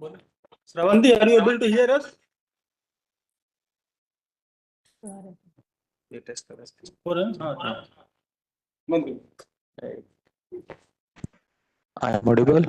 Shravanti, are you able to hear us? I am audible.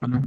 Hello.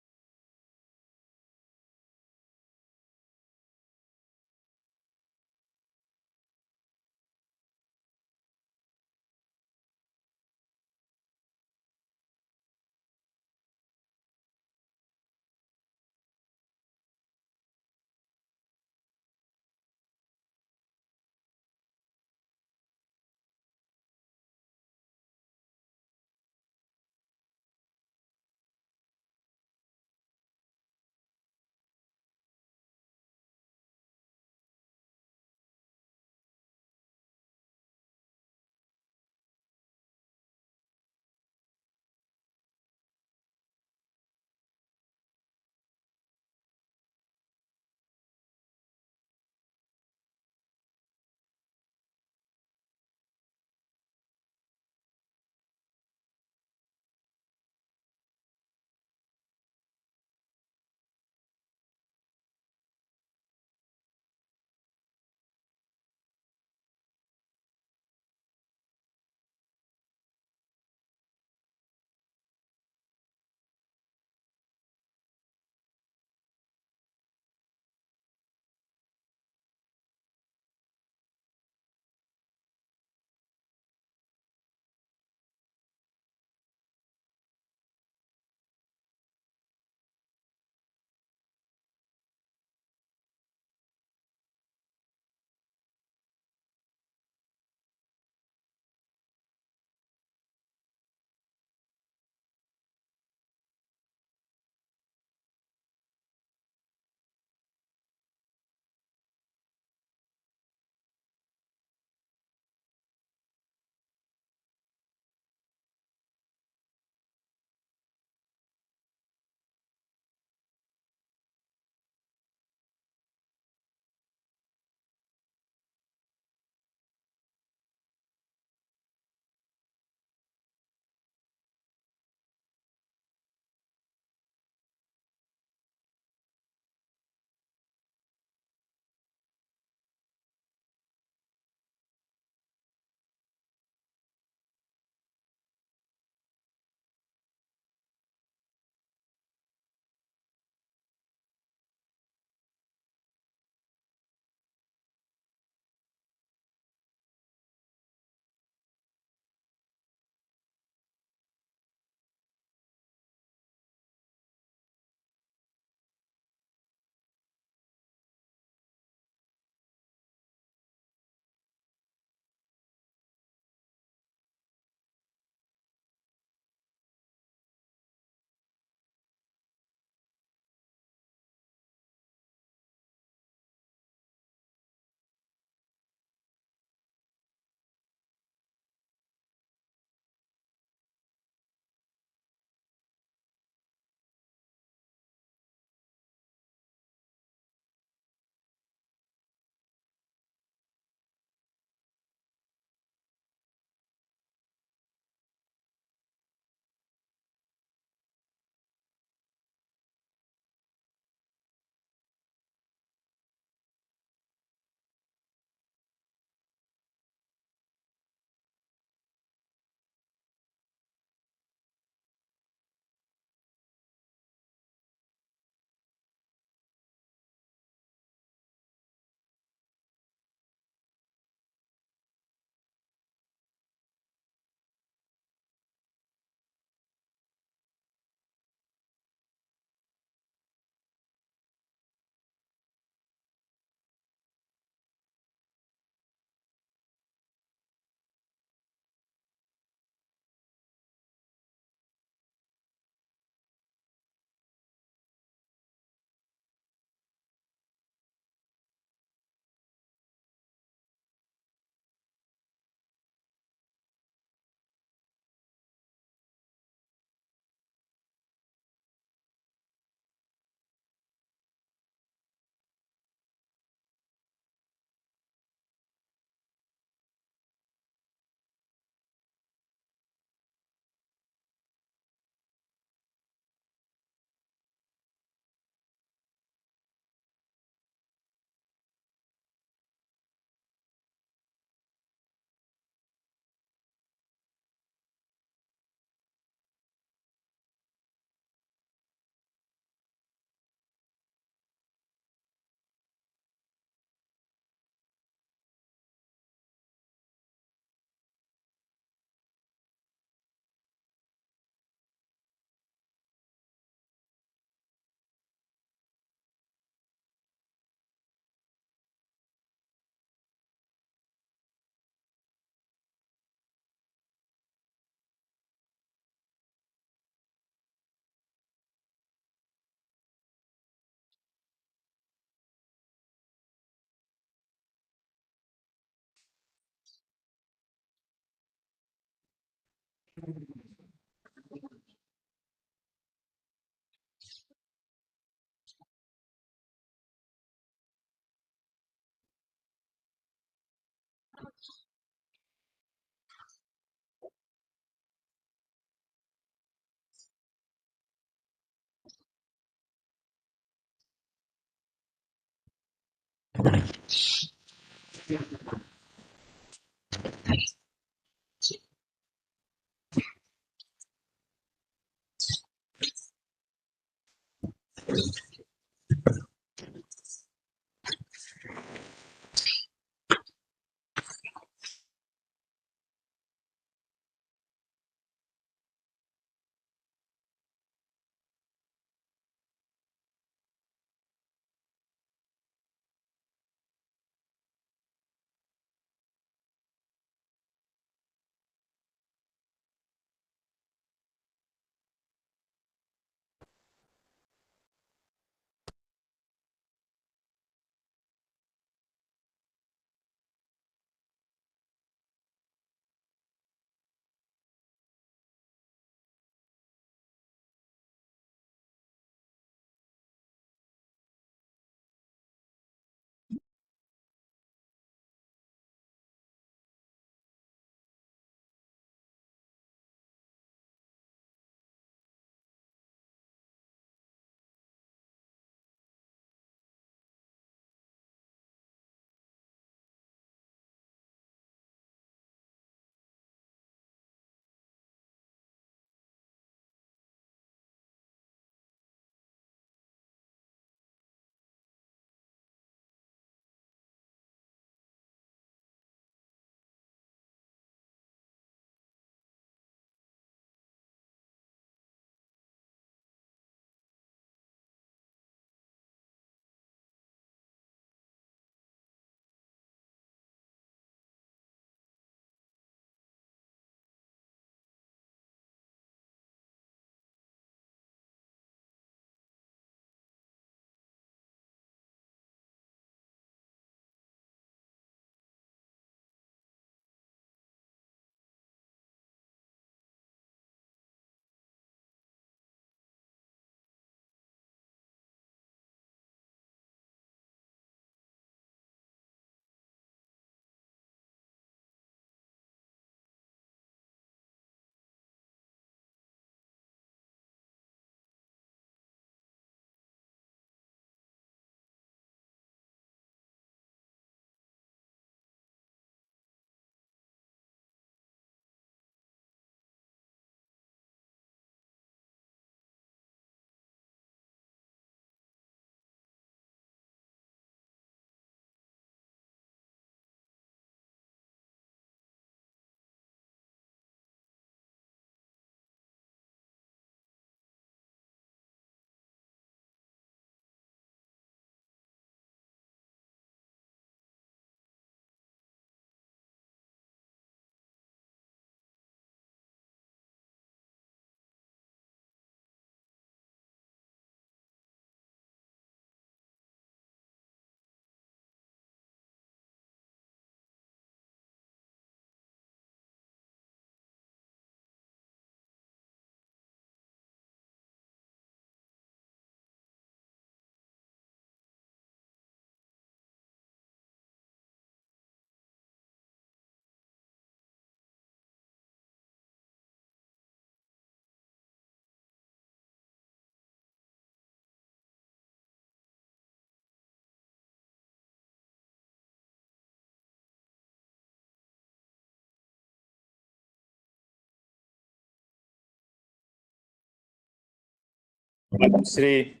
Shri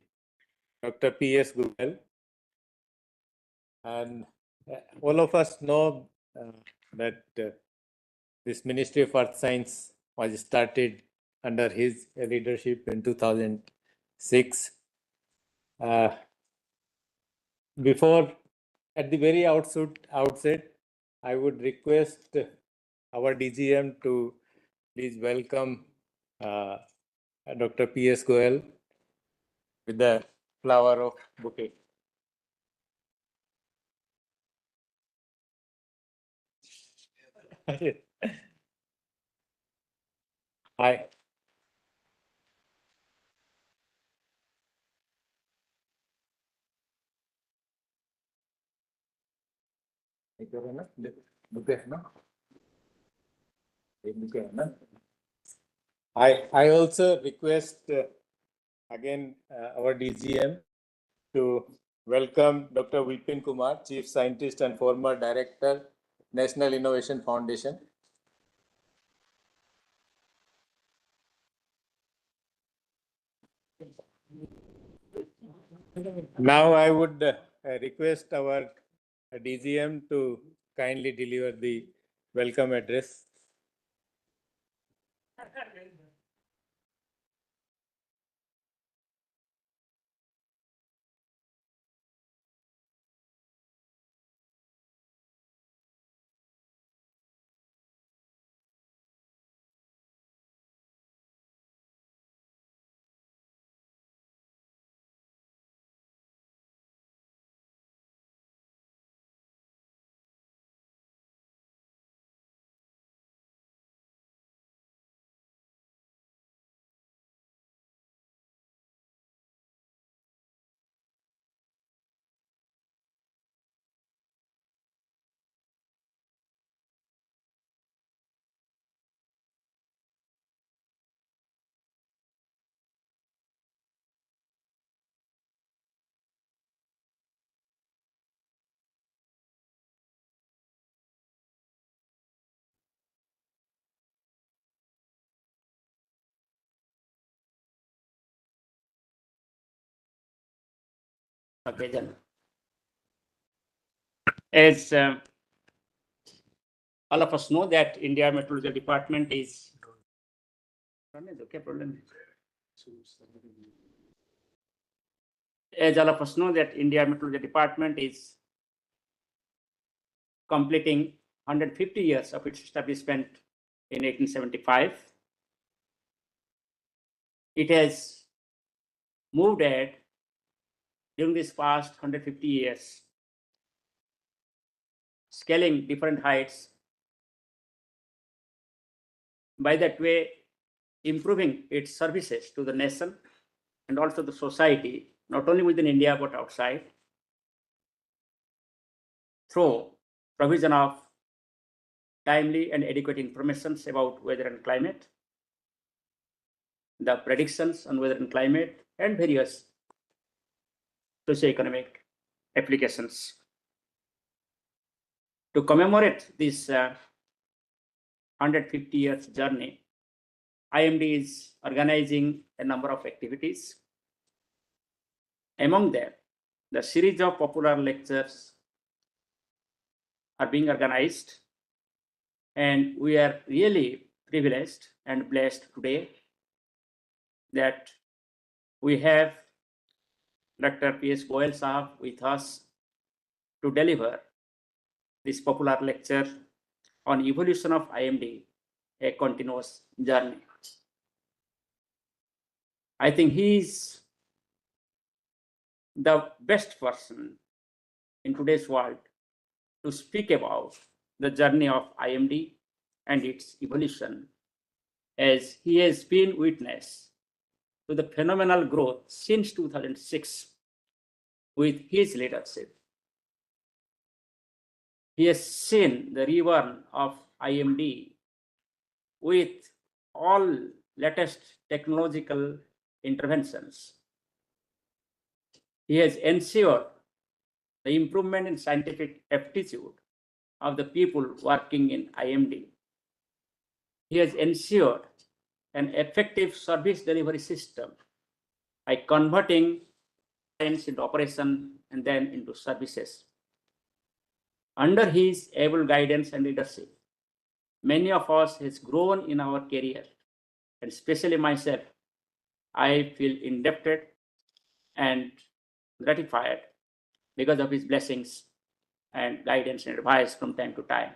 Dr. P.S. Google, and all of us know that this Ministry of Earth Science was started under his leadership in 2006. Before, at the very outset, I would request our DGM to please welcome Dr. P.S. Goel with the flower of bouquet. Hi. I also request again our DGM to welcome Dr. Vipin Kumar, Chief Scientist and former Director, National Innovation Foundation. Now I would request our DGM to kindly deliver the welcome address. Occasion. As all of us know that India Meteorological Department is okay, problem. As all of us know that India Meteorological Department is completing 150 years of its establishment in 1875. It has moved ahead during this past 150 years, scaling different heights. By that way, improving its services to the nation and also the society, not only within India but outside, through provision of timely and adequate information about weather and climate, the predictions on weather and climate, and various socioeconomic applications. To commemorate this 150 years journey, IMD is organizing a number of activities. Among them, the series of popular lectures are being organized, and we are really privileged and blessed today that we have Dr. P.S. Goel Sahab with us to deliver this popular lecture on evolution of IMD, a continuous journey. I think he is the best person in today's world to speak about the journey of IMD and its evolution, as he has been witness to the phenomenal growth since 2006 with his leadership. He has seen the reborn of IMD with all latest technological interventions. He has ensured the improvement in scientific aptitude of the people working in IMD. He has ensured an effective service delivery system by converting science into operation and then into services. Under his able guidance and leadership, many of us has grown in our career, and especially myself, I feel indebted and gratified because of his blessings and guidance and advice from time to time.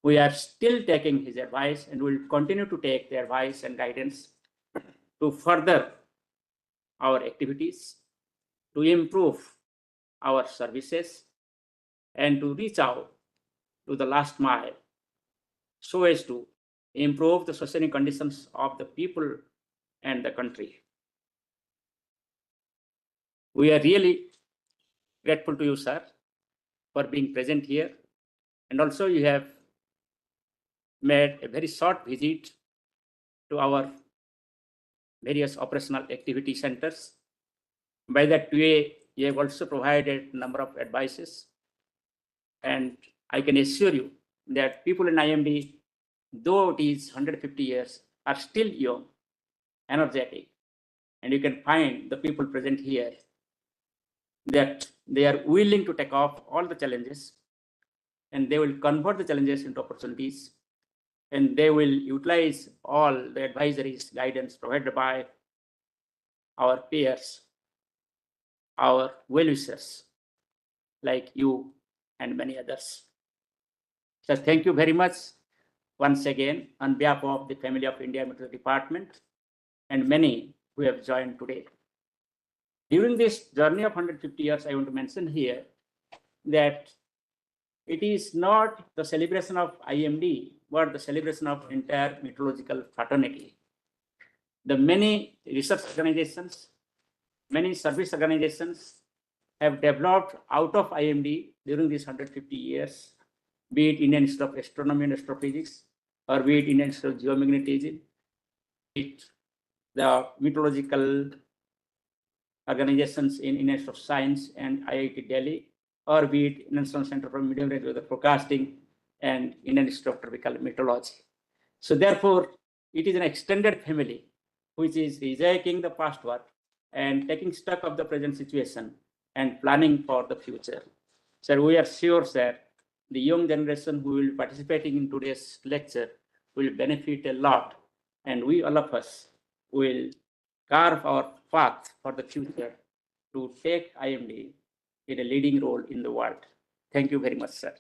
We are still taking his advice and will continue to take the advice and guidance to further our activities, to improve our services, and to reach out to the last mile so as to improve the sustaining conditions of the people and the country. We are really grateful to you, sir, for being present here. And also you have made a very short visit to our various operational activity centers. By that way, you have also provided a number of advices. And I can assure you that people in IMD, though it is 150 years, are still young, energetic. And you can find the people present here that they are willing to take off all the challenges, and they will convert the challenges into opportunities, and they will utilize all the advisories, guidance provided by our peers, our well-wishers like you and many others. So thank you very much once again on behalf of the family of India Meteorological Department and many who have joined today. During this journey of 150 years, I want to mention here that it is not the celebration of IMD, but the celebration of entire meteorological fraternity. The many research organizations, many service organizations have developed out of IMD during these 150 years, be it Indian Institute of Astronomy and Astrophysics, or be it Indian Institute of Geomagnetism, be it the meteorological organizations in Indian Institute of Science and IIT Delhi, or be it National Center for Meteorology and Weather Forecasting and Indian Institute of Tropical Meteorology. So therefore, it is an extended family which is rethinking the past work and taking stock of the present situation and planning for the future. So we are sure that the young generation who will be participating in today's lecture will benefit a lot, and we all of us will carve our path for the future to take IMD in a leading role in the world. Thank you very much, sir.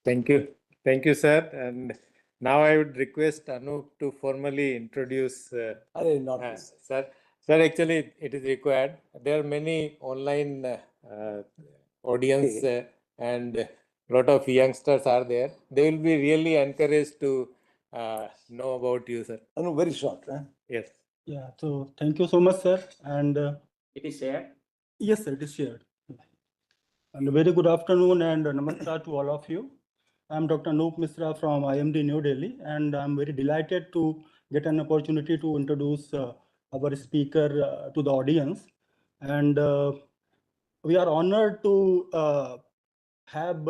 Thank you. Thank you, sir. And now I would request Anup to formally introduce sir. Sir, actually, it is required. There are many online audience and a lot of youngsters are there. They will be really encouraged to know about you, sir. Very short. Yes. Yeah, so thank you so much, sir. And It is shared. yes, sir, it is shared. And a very good afternoon and namaskar to all of you. I'm Dr. Anup Misra from IMD New Delhi, and I'm very delighted to get an opportunity to introduce our speaker to the audience. And we are honored to have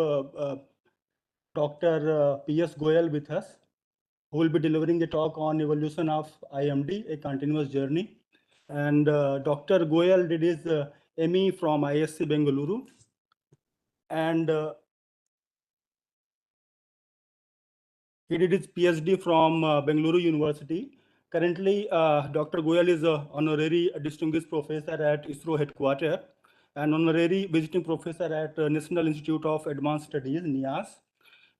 Dr. P.S. Goyal with us, who will be delivering a talk on evolution of IMD, a continuous journey. And Dr. Goyal did his ME from ISC Bengaluru. And he did his PhD from Bengaluru University. Currently, Dr. Goyal is an honorary distinguished professor at ISRO headquarters and honorary visiting professor at National Institute of Advanced Studies, NIAS,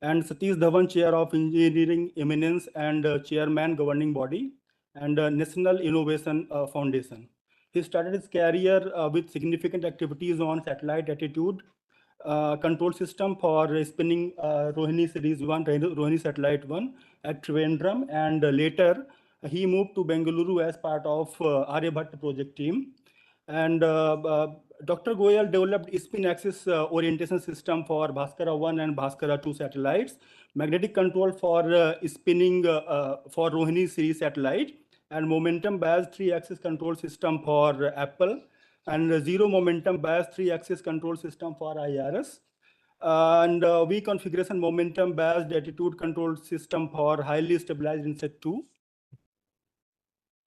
and Satish Dhawan, Chair of Engineering Eminence and Chairman Governing Body, and National Innovation Foundation. He started his career with significant activities on satellite attitude control system for spinning Rohini Series 1, Rohini Satellite 1 at Trivandrum, and later he moved to Bengaluru as part of Aryabhatta project team. And Dr. Goyal developed spin axis orientation system for Bhaskara 1 and Bhaskara 2 satellites, magnetic control for spinning for Rohini series satellite, and momentum based 3-axis control system for Apple, and zero momentum based 3-axis control system for IRS, and V configuration momentum based attitude control system for highly stabilized insect 2.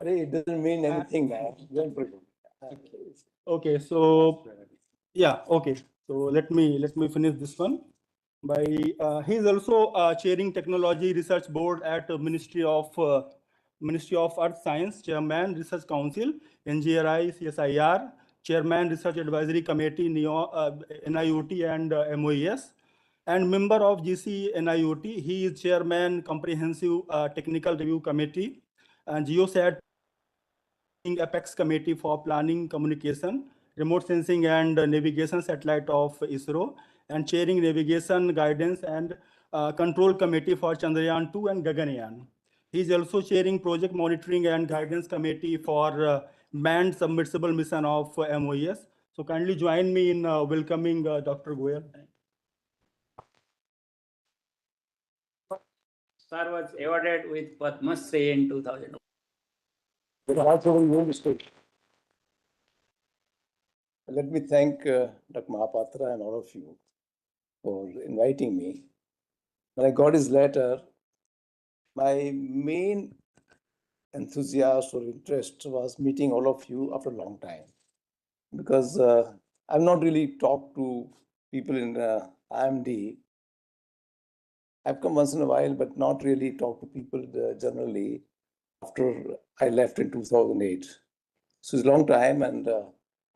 It doesn't mean anything. Okay, so yeah, okay. So let me finish this one. By he is also chairing Technology Research Board at Ministry of Earth Science, Chairman Research Council, NGRI, CSIR, Chairman Research Advisory Committee, NIOT and MOES, and member of GC NIOT. He is Chairman Comprehensive Technical Review Committee and GeoSat Apex Committee for Planning, Communication, Remote Sensing and Navigation Satellite of ISRO, and chairing navigation, guidance, and control committee for Chandrayaan 2 and Gaganyaan. He is also chairing project monitoring and guidance committee for manned submersible mission of MOES. So kindly join me in welcoming Dr. Goyal. Sir was awarded with Padma Shri in 2000. Let me thank Dr. Mahapatra and all of you for inviting me. When I got his letter, my main enthusiasm or interest was meeting all of you after a long time, because I've not really talked to people in IMD. I've come once in a while, but not really talked to people generally after I left in 2008. So it's a long time, and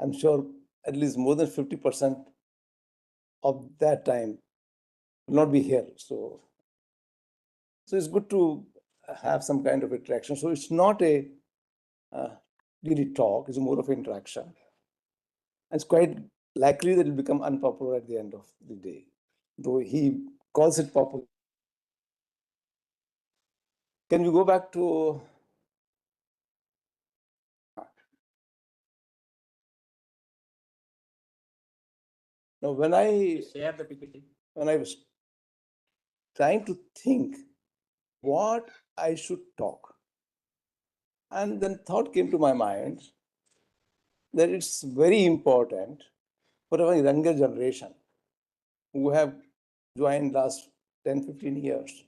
I'm sure at least more than 50% of that time will not be here. So it's good to have some kind of interaction. So it's not a really talk, it's more of interaction. And it's quite likely that it will become unpopular at the end of the day, though he calls it popular. Can we go back to now? When I Share the PPT. was trying to think what I should talk, and then thought came to my mind that it's very important for our younger generation who have joined last 10, 15 years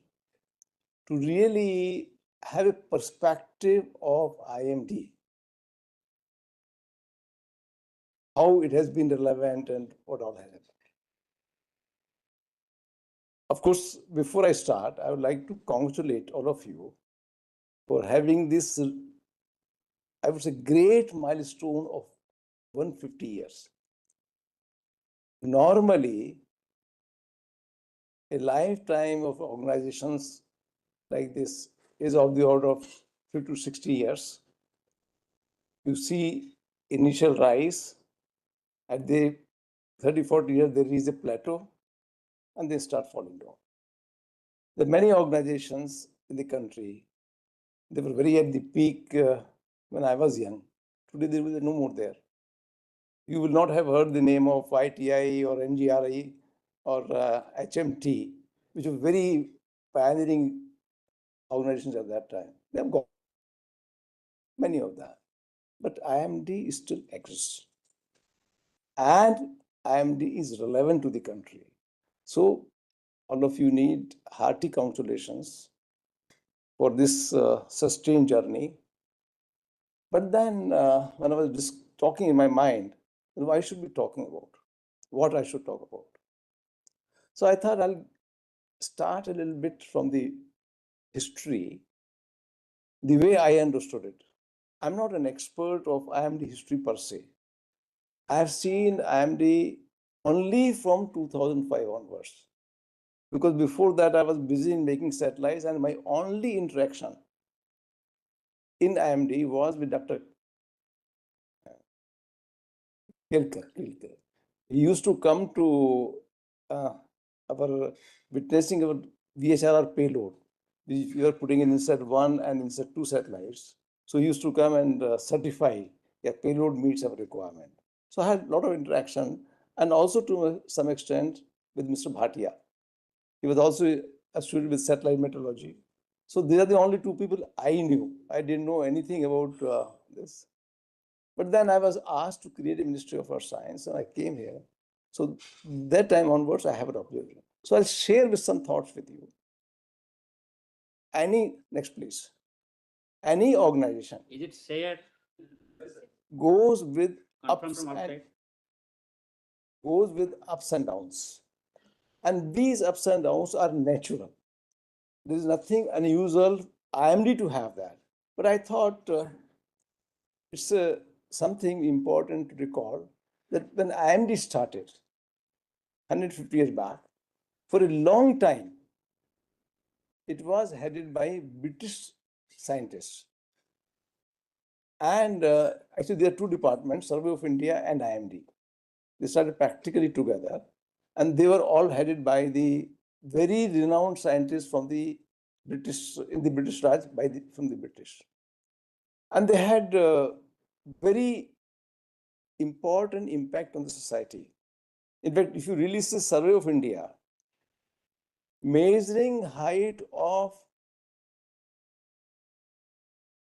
to really have a perspective of IMD, how it has been relevant and what all has happened. Of course, before I start, I would like to congratulate all of you for having this, I would say, great milestone of 150 years. Normally, a lifetime of organizations like this is of the order of 50 to 60 years. You see initial rise, at the 30, 40 years, there is a plateau, and they start falling down. There are many organizations in the country, they were very at the peak when I was young. Today, there is no more there. You will not have heard the name of ITI or NGRI or HMT, which were very pioneering organizations at that time. They have gone, many of them. But IMD still exists. And IMD is relevant to the country. So all of you need hearty congratulations for this sustained journey. But then when I was just talking in my mind, what I should be talking about, what I should talk about. So I thought I'll start a little bit from the history, the way I understood it. I'm not an expert of IMD history per se. I have seen IMD only from 2005 onwards, because before that I was busy in making satellites, and my only interaction in IMD was with Dr. Kelkar. He used to come to our witnessing our VHRR payload, which we are putting in insert 1 and insert 2 satellites. So he used to come and certify that payload meets our requirement. So I had a lot of interaction, and also to some extent with Mr. Bhatia. He was also a student with satellite meteorology. So they are the only two people I knew. I didn't know anything about this. But then I was asked to create a Ministry of Earth Science, and I came here. So that time onwards, I have an observation. So I'll share with some thoughts with you. Next please. Any organization Is it shared? goes with Confirm from outside. ups and downs. And these ups and downs are natural. There is nothing unusual IMD to have that. But I thought it's something important to recall that when IMD started 150 years back, for a long time, it was headed by British scientists. And actually, there are two departments, Survey of India and IMD. They started practically together. And they were all headed by the very renowned scientists from the British, in the British Raj, from the British. And they had very important impact on the society. In fact, if you release the survey of India, measuring height of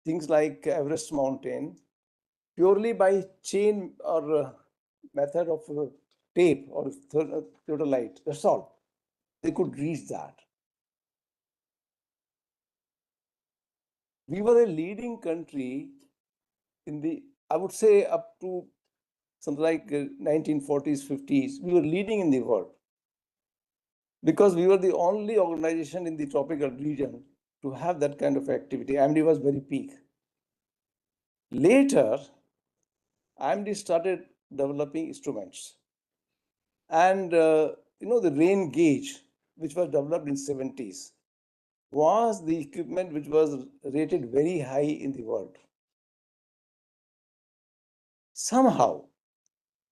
things like Everest mountain purely by chain or method of tape or theodolite, that's all. They could reach that. We were a leading country in the, I would say up to something like 1940s, 50s, we were leading in the world because we were the only organization in the tropical region to have that kind of activity. IMD was very peak. Later, IMD started developing instruments. And the rain gauge, which was developed in 70s, was the equipment which was rated very high in the world. Somehow,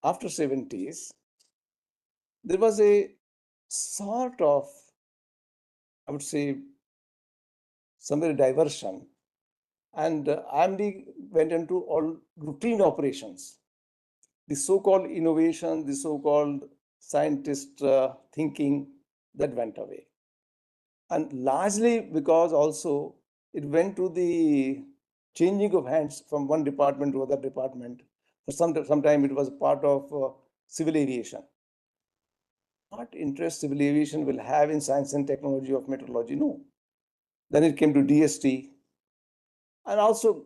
after 70s, there was a sort of, I would say, somewhere diversion. And IMD went into all routine operations. The so-called innovation, the so-called scientist thinking, that went away. And largely because also it went to the changing of hands from one department to other department. For some time it was part of civil aviation. What interest civil aviation will have in science and technology of meteorology? No. Then it came to DST. And also,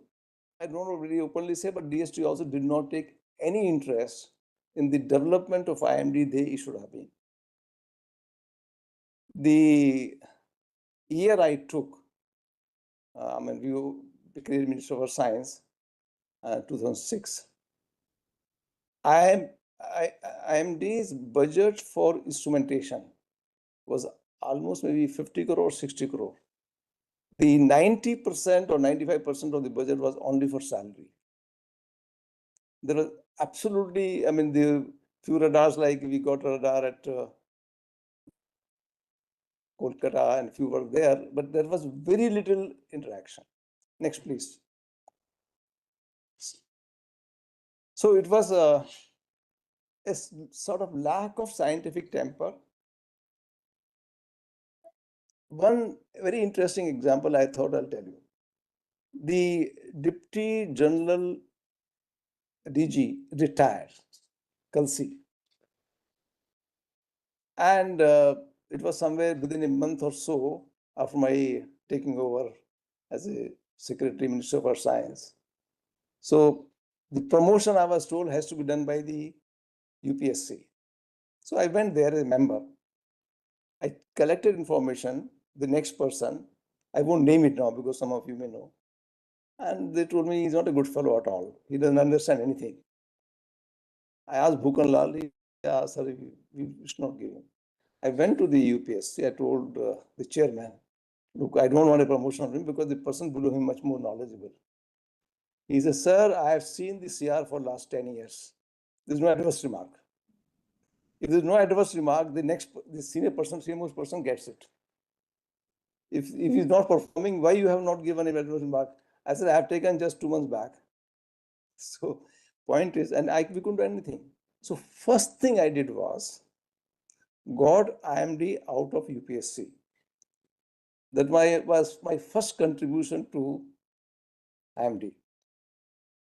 I don't know really openly say, but DST also did not take any interest in the development of IMD they should have been. The year I took, we became Minister for Science, 2006. IMD's budget for instrumentation was almost maybe 50 crore, 60 crore. The 90% or 95% of the budget was only for salary. There was absolutely, the few radars, like we got a radar at Kolkata and few were there, but there was very little interaction. Next, please. So it was a sort of lack of scientific temper. One very interesting example I thought I'll tell you. The Deputy General DG retired, Kalsi. And it was somewhere within a month or so after my taking over as a Secretary Minister for Science. So the promotion, I was told, has to be done by the UPSC. So I went there as a member. I collected information, the next person, I won't name it now because some of you may know. And they told me he's not a good fellow at all. He doesn't understand anything. I asked Bhukan Lal, he asked, sir, we should not give him. I went to the UPSC, I told the chairman, look, I don't want a promotion of him because the person below him much more knowledgeable. He said, sir, I have seen the CR for last 10 years. There's no adverse remark. If there's no adverse remark, the senior person, senior most person gets it. If he's not performing, why you have not given an adverse remark? I said, I have taken just 2 months back. So point is, and we couldn't do anything. So first thing I did was got IMD out of UPSC. That was my first contribution to IMD.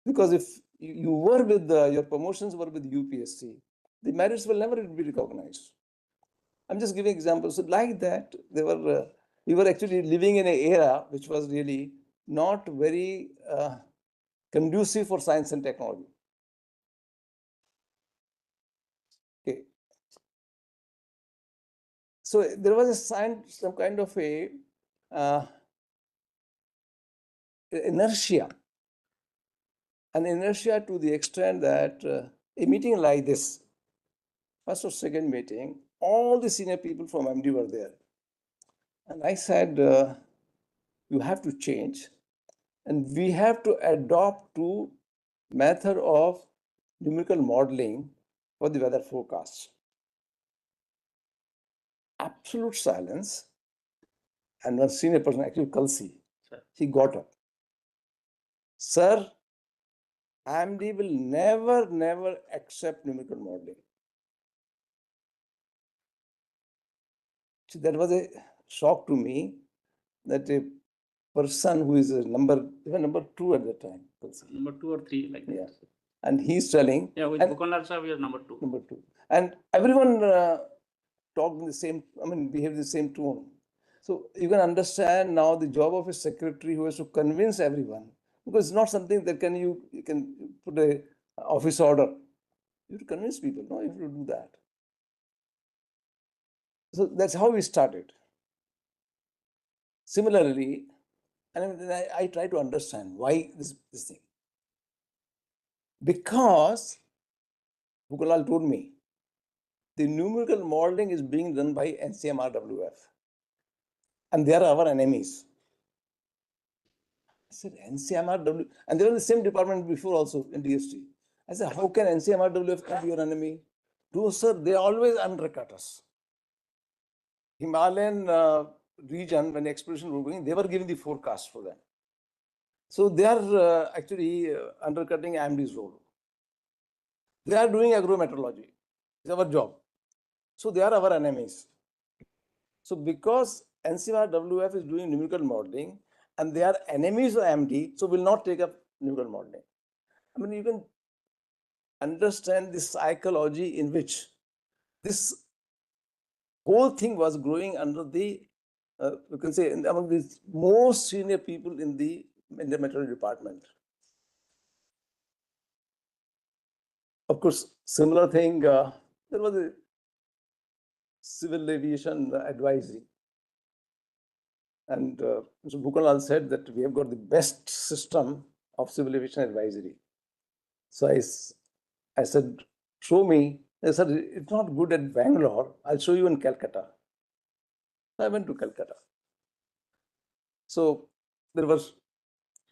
Because if you were with your promotions were with UPSC, the merits will never be recognized. I'm just giving examples. So like that, we were actually living in an era which was really not very conducive for science and technology. Okay. So there was some kind of a inertia. An inertia to the extent that a meeting like this, first or second meeting, all the senior people from MD were there. And I said, you have to change. And we have to adopt to method of numerical modeling for the weather forecasts. absolute silence. And one senior person, actually Kalsi, Sir. he got up. Sir, IMD will never accept numerical modeling. So that was a shock to me that a person who is even number 2 at that time. Kalsi. Number 2 or 3, like Yeah. that. And he's telling. Yeah, with and- Bukanlal sir, we are number 2. Number 2. And everyone talked in the same, behaved the same tone. So you can understand now the job of a secretary who has to convince everyone, because it's not something that you can put a office order. You have to convince people, no, you have to do that. So that's how we started. Similarly, and I try to understand why this thing. Because Bukalal told me, the numerical modeling is being done by NCMRWF. And they are our enemies. I said, NCMRW, and they were in the same department before also in DST. I said, how can NCMRWF be your enemy? No, sir, they always undercut us. Himalayan region, when expedition were going, they were giving the forecast for them. So they are actually undercutting IMD's role. They are doing agrometeorology. It's our job. So they are our enemies. So because NCMRWF is doing numerical modeling and they are enemies of IMD, so will not take up numerical modeling. You can understand the psychology in which this whole thing was growing under the, you can say, among the most senior people in the meteorology department. Of course, similar thing, there was a civil aviation advisory. And Mr. Bukanlal said that we have got the best system of civil aviation advisory. So I said, show me. They said, it's not good at Bangalore. I'll show you in Calcutta. I went to Calcutta. So there were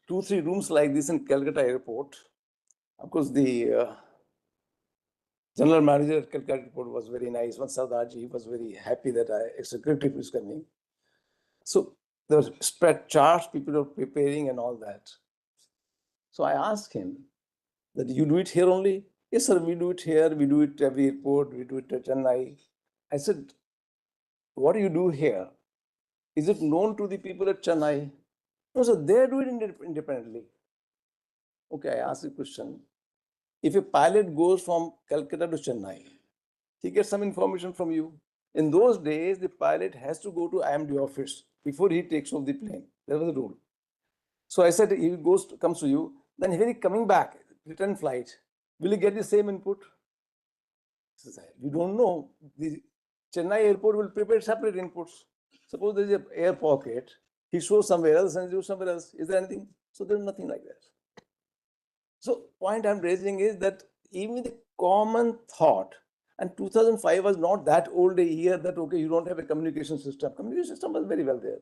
2-3 rooms like this in Calcutta airport. Of course, the general manager at Calcutta airport was very nice. One Sardarji was very happy that a secretary was coming. So there was spread charts, people were preparing and all that. So I asked him that you do it here only? Yes, sir, we do it here. We do it every airport. We do it at Chennai. I said, what do you do here? Is it known to the people at Chennai? No, sir, they do it independently. Okay, I asked the question. If a pilot goes from Calcutta to Chennai, he gets some information from you. In those days, the pilot has to go to IMD office before he takes off the plane. That was the rule. So I said, if he comes to you, then when he coming back, return flight, will he get the same input? He says, we don't know. The Chennai airport will prepare separate inputs. Suppose there is an air pocket, he shows somewhere else and he shows somewhere else. Is there anything? So there's nothing like that. So point I'm raising is that even the common thought, and 2005 was not that old a year that, okay, you don't have a communication system. Communication system was very well there.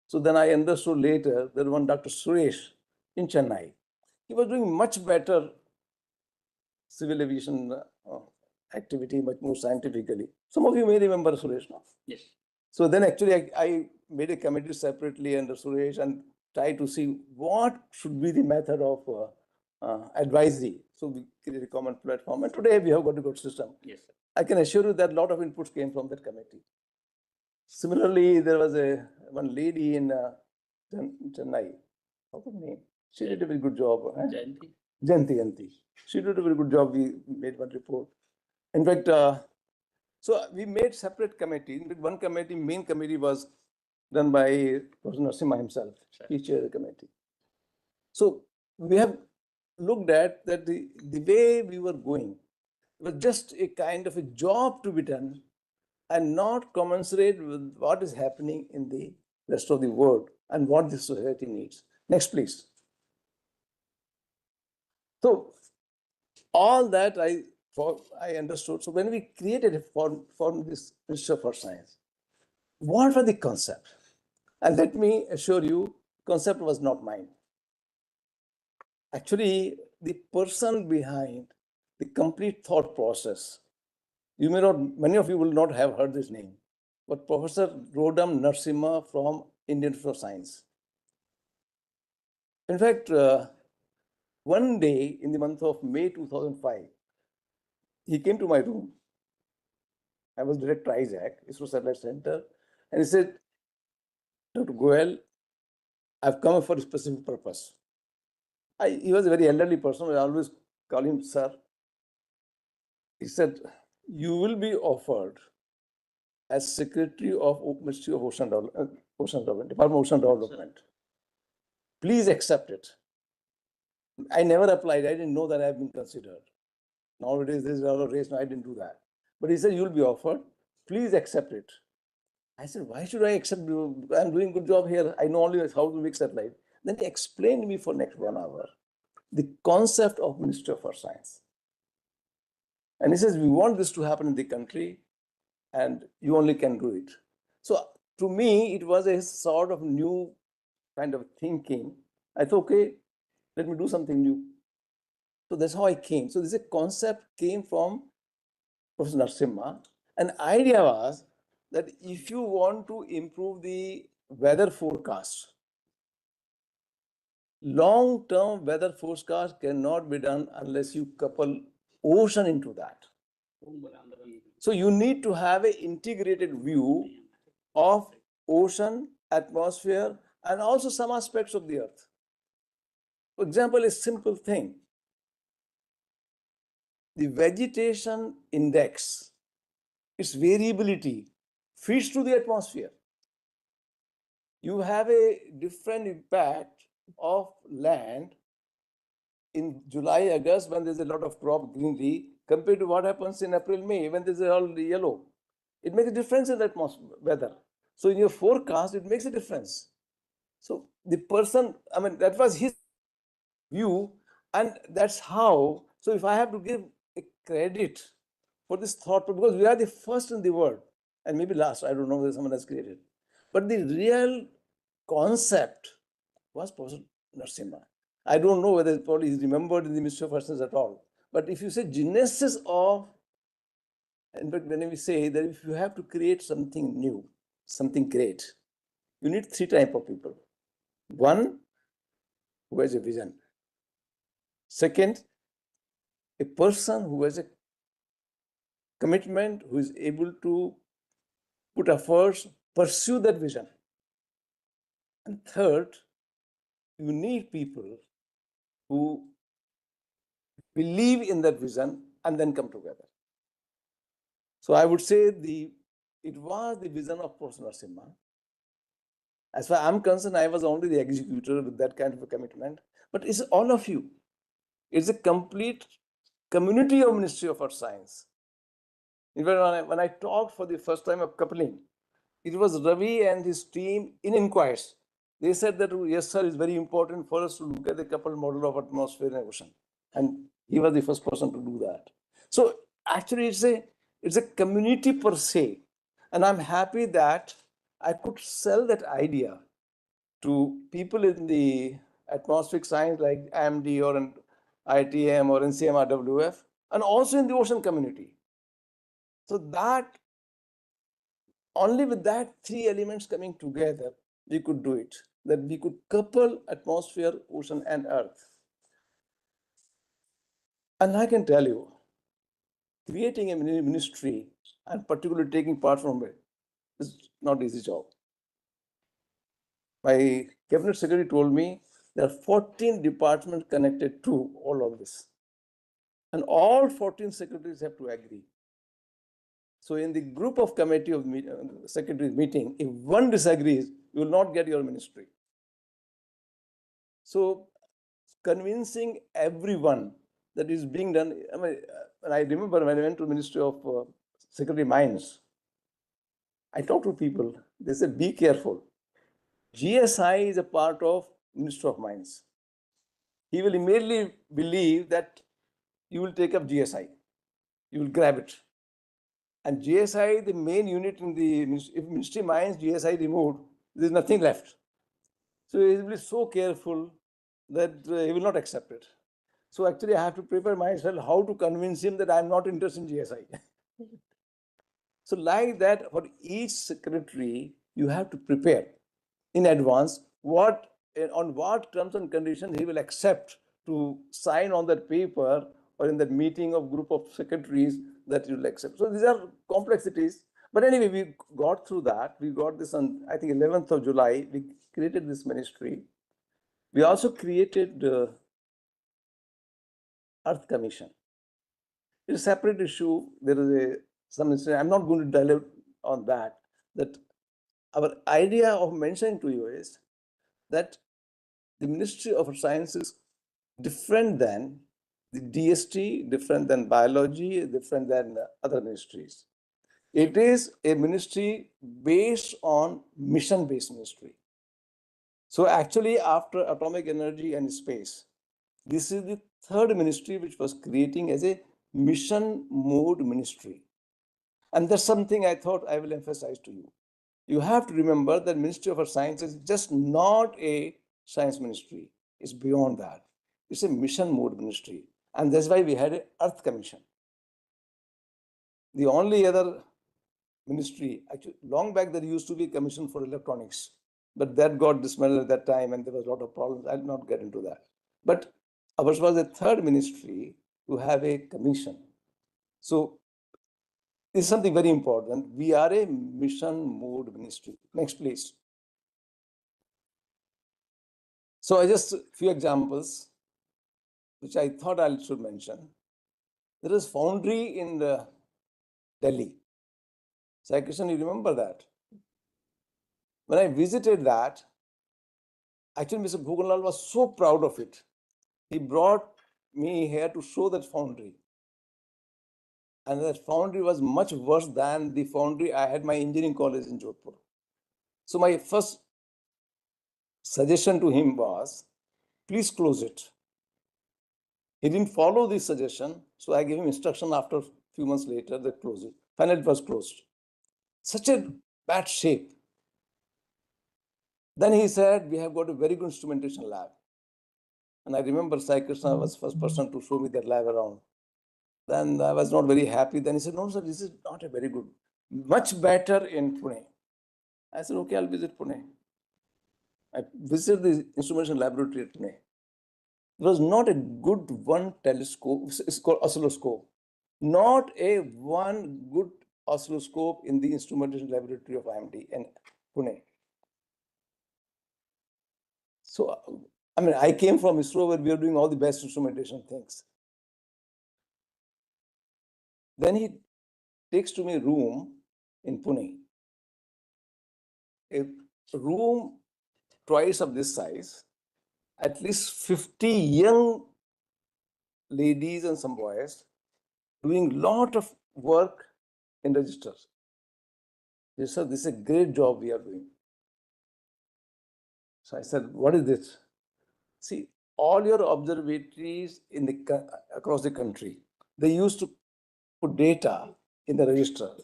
So then I understood later that one Dr. Suresh in Chennai, he was doing much better civil aviation activity, much more scientifically. Some of you may remember Suresh, no? Yes. So then actually I made a committee separately under Suresh and tried to see what should be the method of advisory. So we created a common platform, and today we have got a good system. Yes, sir. I can assure you that a lot of inputs came from that committee. Similarly, there was one lady in Chennai. What's her name? She did a very good job. Jayanti. Jayanti. She did a very good job. We made one report. In fact, so we made separate committees. One committee, main committee, was done by Professor Narasimha himself. Sure. He chaired the committee. So we have looked at that the way we were going was just a kind of a job to be done and not commensurate with what is happening in the rest of the world and what the society needs. Next, please. So all that I understood. So when we created a form this Ministry for Science, what were the concepts? And let me assure you, concept was not mine. Actually, the person behind the complete thought process, you may not, many of you will not have heard this name. was Professor Rodam Narasimha from Indian Institute of Science. In fact, one day in the month of May 2005, he came to my room. I was Director ISAC, ISRO Satellite Center, and he said, Dr. Goel, I've come for a specific purpose. He was a very elderly person. I always call him sir. He said, you will be offered as Secretary of Ministry of Ocean Development, Department of Ocean Development. Please accept it. I never applied. I didn't know that I've been considered. Nowadays, there's a lot of race. No, I didn't do that. But he said, you'll be offered. Please accept it. I said, why should I accept? I'm doing a good job here. I know only how to make satellite. Then he explained to me for next 1 hour the concept of Ministry of Earth Science. And he says, we want this to happen in the country, and you only can do it. So to me, it was a sort of new kind of thinking. I thought, okay, let me do something new. So that's how I came. So this is a concept came from Professor Narasimha. An idea was that if you want to improve the weather forecast, long-term weather forecast cannot be done unless you couple ocean into that. So you need to have an integrated view of ocean, atmosphere, and also some aspects of the earth. For example, a simple thing. The vegetation index, its variability, feeds through the atmosphere. You have a different impact of land in July, August, when there's a lot of crop greenery, compared to what happens in April, May, when there's all yellow. It makes a difference in the atmosphere, weather. So in your forecast, it makes a difference. So the person, I mean, that was his view, and that's how. So if I have to give a credit for this thought, because we are the first in the world, and maybe last, I don't know whether someone has created, but the real concept was Professor Narasimha. I don't know whether probably is remembered in the Ministry of Earth Science at all. But if you say genesis of, in fact, when we say that if you have to create something new, something great, you need 3 types of people. One, who has a vision. Second, a person who has a commitment, who is able to put efforts, pursue that vision. And third, you need people who believe in that vision and then come together. So I would say it was the vision of Professor Narasimha. As far as I'm concerned, I was only the executor with that kind of a commitment. But it's all of you. It's a complete community of Ministry of Earth Science. In fact, when I talked for the first time of coupling, it was Ravi and his team in inquires. They said that, yes, sir, it's very important for us to look at the coupled model of atmosphere and ocean. And he was the first person to do that. So actually, it's a community per se. And I'm happy that I could sell that idea to people in the atmospheric science like IMD or in ITM or NCM RWF, and also in the ocean community. So that, only with that 3 elements coming together, we could do it, that we could couple atmosphere, ocean, and earth. And I can tell you, creating a ministry and particularly taking part from it is not an easy job. My cabinet secretary told me there are 14 departments connected to all of this. And all 14 secretaries have to agree. So in the group of committee of secretaries meeting, if one disagrees, you will not get your ministry. So convincing everyone that is being done. I remember when I went to Ministry of Secretary Mines, I talked to people. They said, be careful. GSI is a part of Ministry of Mines. He will immediately believe that you will take up GSI. You will grab it. And GSI, the main unit in the if Ministry Mines, GSI removed, there's nothing left. So he will be so careful that he will not accept it. So actually, I have to prepare myself how to convince him that I'm not interested in GSI. So like that, for each secretary, you have to prepare in advance on what terms and conditions he will accept to sign on that paper or in that meeting of group of secretaries that you will accept. So these are complexities. But anyway, we got through that. We got this on, I think, 11th of July. We created this ministry. We also created the Earth Commission. It's a separate issue. There is I'm not going to dilate on that. That our idea of mentioning to you is that the Ministry of Science is different than the DST, different than biology, different than other ministries. It is a ministry based on mission-based ministry. So actually, after atomic energy and space, this is the third ministry which was creating as a mission mode ministry. And that's something I thought I will emphasize to you. You have to remember that Ministry of Science is just not a science ministry. It's beyond that. It's a mission mode ministry. And that's why we had an Earth Commission. The only other ministry, actually, long back there used to be a commission for electronics, but that got dismantled at that time and there was a lot of problems. I'll not get into that. But ours was the third ministry to have a commission. So this is something very important. We are a mission mode ministry. Next, please. So I just a few examples, which I thought I should mention. There is foundry in Delhi. Sai Krishnan, you remember that? When I visited that, actually Mr. Bhuganlal was so proud of it. He brought me here to show that foundry. And that foundry was much worse than the foundry I had my engineering college in Jodhpur. So my first suggestion to him was, please close it. He didn't follow this suggestion, so I gave him instruction after a few months later that close it. Finally, it was closed. Such a bad shape. Then he said, we have got a very good instrumentation lab. And I remember Sai Krishna was the first person to show me that lab around. Then I was not very happy. Then he said, no, sir, this is not a very good, much better in Pune. I said, okay, I'll visit Pune. I visited the instrumentation laboratory at Pune. It was not a good one telescope, it's called oscilloscope. Not a one good oscilloscope in the instrumentation laboratory of IMD in Pune. So, I mean, I came from ISRO where we are doing all the best instrumentation things. Then he takes to me a room in Pune. A room twice of this size, at least 50 young ladies and some boys doing lot of work in registers. Yes, sir, this is a great job we are doing. So I said, what is this? See, all your observatories across the country, they used to put data in the register.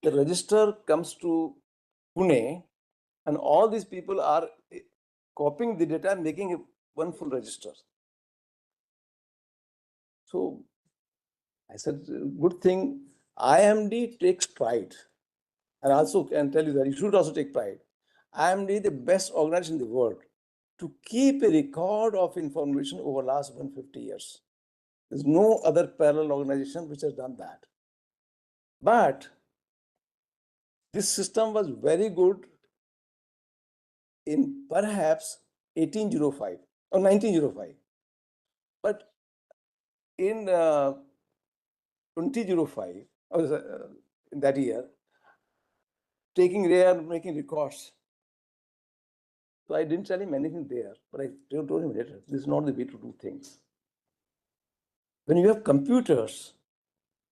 The register comes to Pune, and all these people are copying the data and making one full register. So I said, good thing, IMD takes pride. And also can tell you that you should also take pride. IMD, the best organization in the world to keep a record of information over the last 150 years. There's no other parallel organization which has done that. But this system was very good in perhaps 1805 or 1905. But in 2005, in that year, taking rare, making records. So I didn't tell him anything there, but I told him later, this is not the way to do things. When you have computers,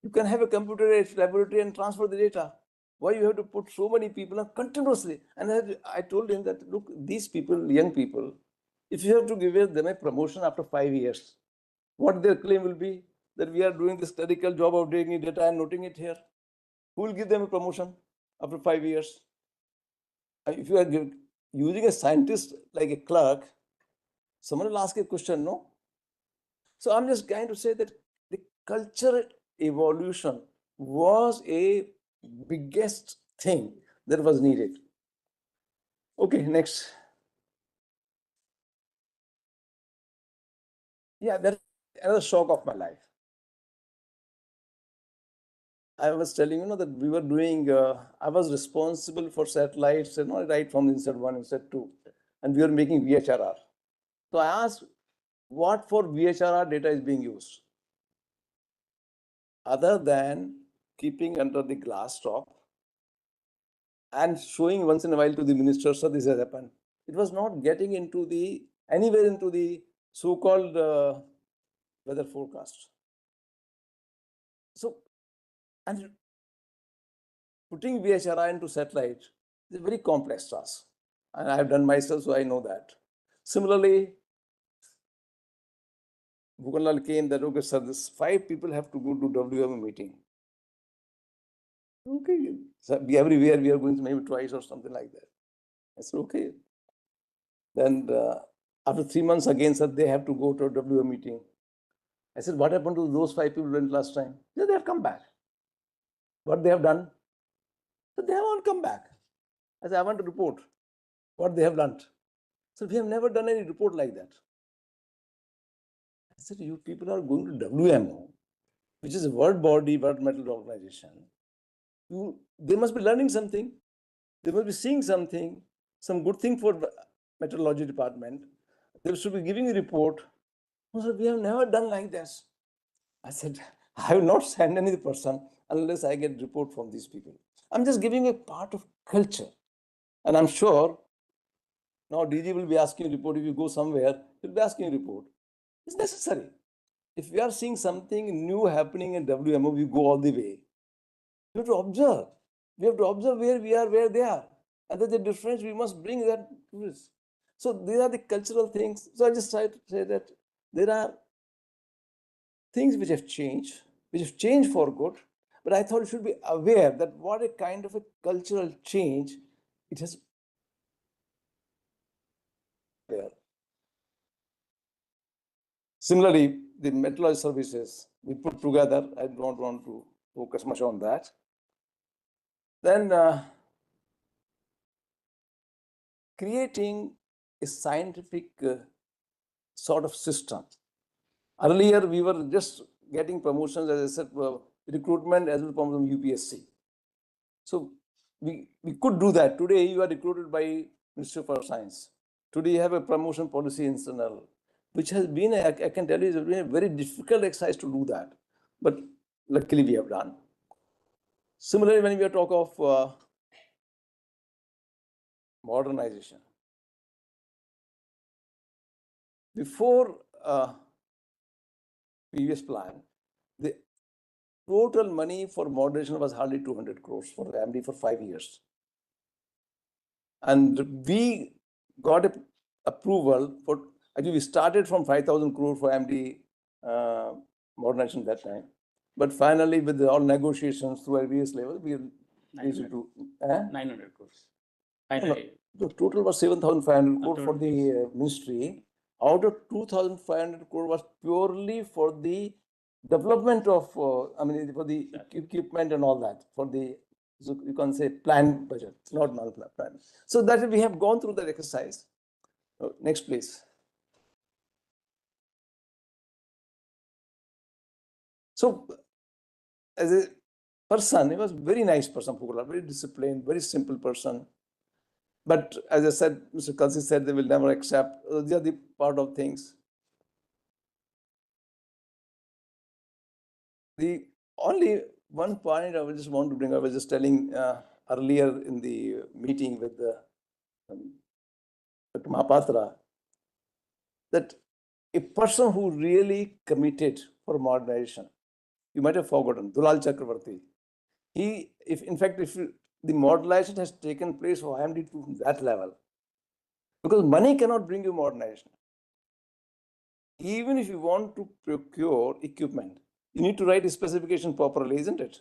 you can have a computer laboratory and transfer the data. Why you have to put so many people on continuously? And I told him that, look, these people, young people, if you have to give them a promotion after 5 years, what their claim will be? That we are doing this clerical job of taking data and noting it here. Who will give them a promotion after 5 years? If you are using a scientist like a clerk, someone will ask a question, no? So I'm just trying to say that the cultural evolution was a biggest thing that was needed. Okay, next. Yeah, that's another shock of my life. I was telling that we were doing, I was responsible for satellites, right from INSAT 1, INSAT 2, and we were making VHRR. So I asked, what for VHRR data is being used? Other than keeping under the glass top and showing once in a while to the minister, so this has happened. It was not getting into anywhere into the so-called weather forecast. So, and putting VHRI into satellite is a very complex task. And I have done myself, so I know that. Similarly, Bhukanlal came that, okay, sir, this 5 people have to go to WM meeting. Okay, so everywhere we are going maybe twice or something like that. I said, okay. Then after 3 months again, sir, they have to go to a WM meeting. I said, what happened to those 5 people went last time? Yeah, they have come back. What they have done? So they haven't come back. I said, I want to report what they have learned. So we have never done any report like that. I said, you people are going to WMO, which is a world body, world meteorological organization. They must be learning something. They must be seeing something, some good thing for the meteorology department. They should be giving a report. No, sir, we have never done like this. I said, I will not send any person unless I get report from these people. I'm just giving a part of culture. And I'm sure now DG will be asking report. If you go somewhere, he'll be asking report. It's necessary. If we are seeing something new happening in WMO, we go all the way. We have to observe. We have to observe where we are, where they are. And there's a difference, we must bring that to this. So these are the cultural things. So I just try to say that there are things which have changed for good. But I thought you should be aware that what a kind of a cultural change it has there. Similarly, the meteorology services we put together, I don't want to focus much on that. Then creating a scientific sort of system. Earlier, we were just getting promotions, as I said, recruitment as well from UPSC. So we could do that. Today, you are recruited by Ministry of Science. Today, you have a promotion policy internal, which has been, I can tell you, it's been a very difficult exercise to do that. But luckily, we have done. Similarly, when we talk of modernization, before previous plan, the total money for modernization was hardly 200 crores for the IMD for 5 years. And we got approval for, actually we started from 5,000 crore for IMD modernization that time. But finally, with all negotiations through various levels, we reached to 900 crores. Finally, the total was 7,500 crore for the ministry. Out of 2,500 crore was purely for the development of, for the equipment and all that, for the, so you can say planned budget, not non-planned. So that we have gone through that exercise. Next, please. So as a person, he was a very nice person, very disciplined, very simple person. But as I said, Mr. Kalsi said they will never accept. These are the part of things. The only one point I just want to bring up, I was just telling earlier in the meeting with Dr. Mahapatra, that a person who really committed for modernization, you might have forgotten, Dulal Chakravarti. If the modernization has taken place for IMD to that level, because money cannot bring you modernization. Even if you want to procure equipment, you need to write a specification properly, isn't it?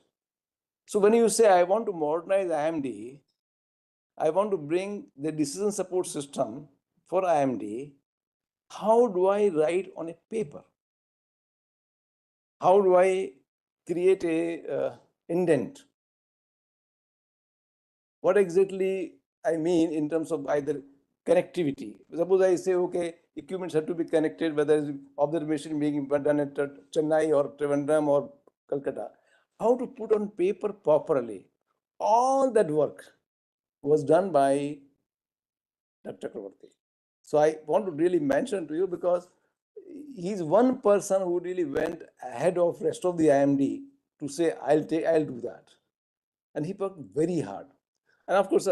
So when you say, I want to modernize IMD, I want to bring the decision support system for IMD, how do I write on a paper? How do I create a indent? what exactly I mean in terms of either connectivity. Suppose I say, okay, equipments have to be connected, whether it's observation being done at Chennai or Trivandrum or Calcutta. How to put on paper properly. All that work was done by Dr. Chakravarti. So I want to really mention to you because he's one person who really went ahead of rest of the IMD to say, I'll do that. And he worked very hard. And of course,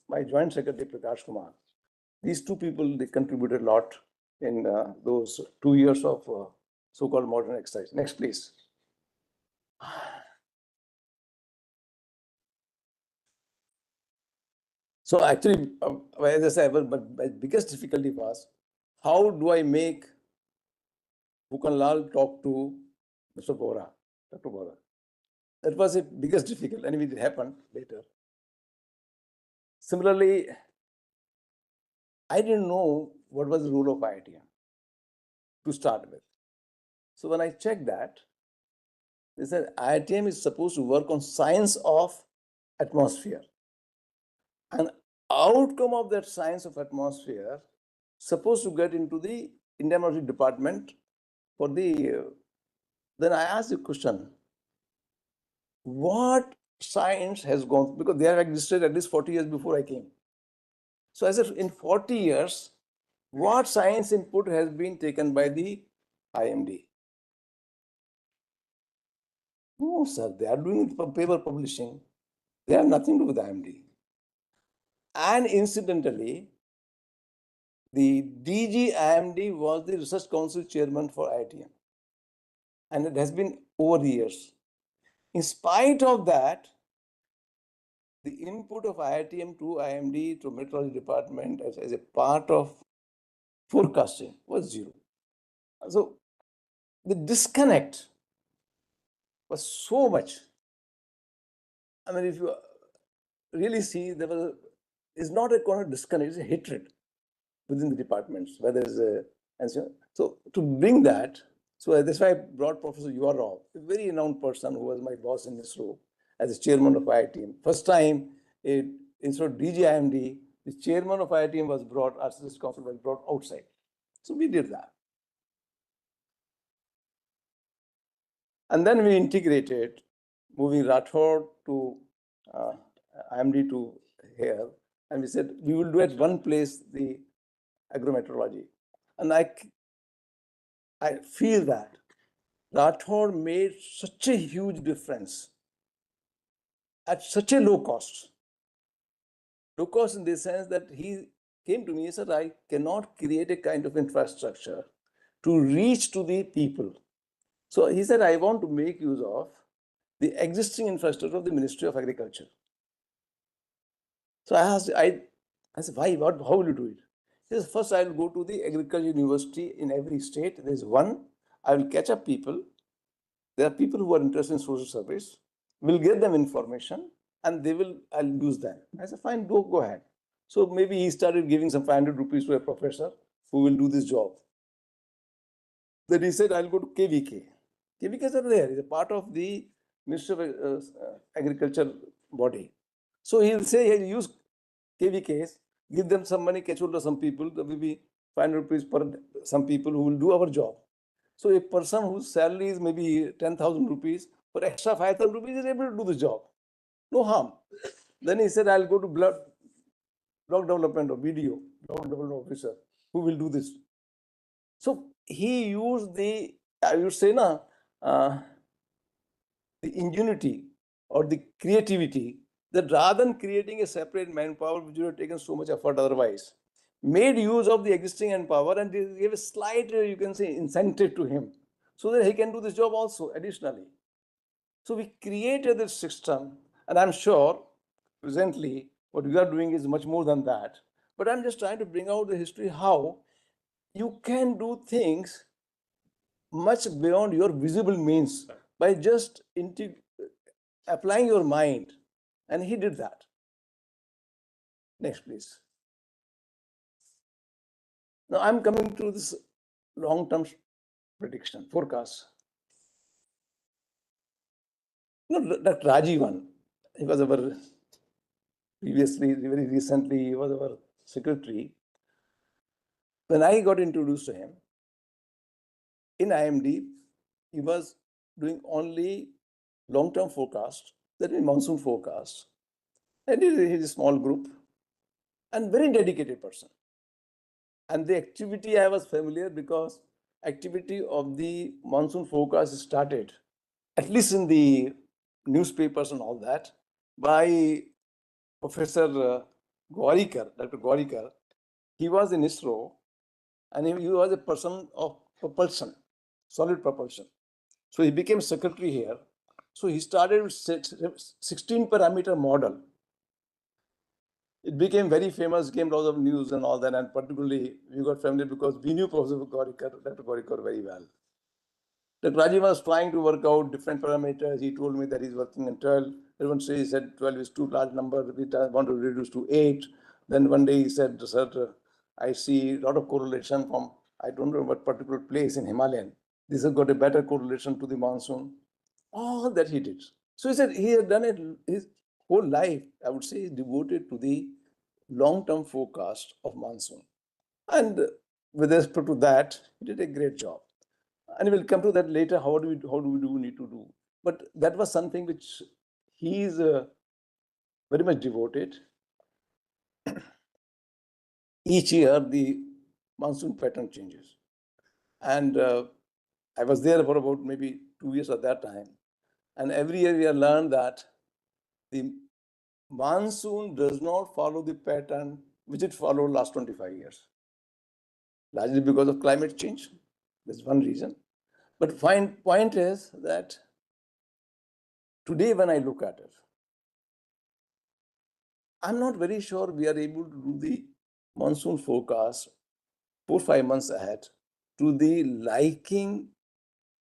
my joint secretary, Prakash Kumar, these two people, they contributed a lot in those 2 years of so-called modern exercise. Next, please. So actually, as I said, but my biggest difficulty was, how do I make Bhukan talk to Mr. Bora, Dr. Bora? That was the biggest difficulty. Anyway, it happened later. Similarly, I didn't know what was the role of IITM to start with. So when I checked that, they said IITM is supposed to work on science of atmosphere. And outcome of that science of atmosphere supposed to get into the India Meteorological Department for the, then I asked the question, what science has gone, because they have existed at least 40 years before I came. So I said, in 40 years, what science input has been taken by the IMD? No, sir, they are doing paper publishing. They have nothing to do with IMD. And incidentally, the DG IMD was the research council chairman for IITM. And it has been over the years. In spite of that, the input of IITM to IMD to meteorology department as a part of forecasting was zero. So the disconnect was so much. I mean, if you really see, it's not a kind of disconnect, it's a hatred within the departments, whether it's a, and so to bring that, so that's why I brought Professor U.R. Rao, a very renowned person who was my boss in ISRO as a chairman of IITM. First time, instead of DGIMD, the chairman of IITM was brought, our research council was brought outside. So we did that. And then we integrated, moving Rathod to IMD to here. And we said, we will do at one place the agrometeorology. And I feel that Rathod made such a huge difference at such a low cost. Low cost in the sense that he came to me and said, I cannot create a kind of infrastructure to reach to the people. So he said, I want to make use of the existing infrastructure of the Ministry of Agriculture. So I asked, I said, why? How will you do it? He says, first I will go to the agriculture university in every state. There's one. I will catch up people. There are people who are interested in social service. We'll get them information and I'll use them. I said, fine, go ahead. So maybe he started giving some 500 rupees to a professor who will do this job. Then he said, I'll go to KVK. KVKs are there. It's a part of the Ministry of Agriculture body. So he'll say, he'll use KVKs, give them some money, catch hold of some people, there will be 500 rupees per some people who will do our job. So a person whose salary is maybe 10,000 rupees, for extra 5,000 rupees is able to do the job. No harm. Then he said, I'll go to block development or BDO, block development officer, who will do this. So he used the, I would say, the ingenuity or the creativity that rather than creating a separate manpower, which would have taken so much effort otherwise, made use of the existing manpower and gave a slight, you can say, incentive to him so that he can do this job also additionally. So we created this system, and I'm sure presently what we are doing is much more than that. But I'm just trying to bring out the history how you can do things much beyond your visible means by just applying your mind. And he did that. Next, please. Now I'm coming to this long-term prediction, forecast. Dr. Rajivan, he was our previously, very recently, he was our secretary. When I got introduced to him, in IMD, he was doing only long-term forecast, that means monsoon forecast. And he's a small group and very dedicated person. And the activity I was familiar because activity of the monsoon forecast started, at least in the newspapers and all that, by Professor Dr. Gwarikar. He was in ISRO and he was a person of propulsion, solid propulsion. So he became secretary here. So he started with 16 parameter model. It became very famous, came lots of news and all that, and particularly we got familiar because we knew Professor Dr. Gwarikar very well. Dr. Rajiv was trying to work out different parameters. He told me that he's working on 12. Everyone says he said 12 is too large number. We want to reduce to 8. Then one day he said, sir, I see a lot of correlation from, I don't know what particular place in Himalayan. This has got a better correlation to the monsoon. All that he did. So he said he had done it his whole life, I would say, is devoted to the long-term forecast of monsoon. And with respect to that, he did a great job. And we'll come to that later. How do we need to do? But that was something which he is very much devoted. Each year, the monsoon pattern changes. And I was there for about maybe 2 years at that time. And every year we have learned that the monsoon does not follow the pattern which it followed last 25 years. Largely because of climate change. That's one reason. But point is that today when I look at it, I'm not very sure we are able to do the monsoon forecast 4-5 months ahead to the liking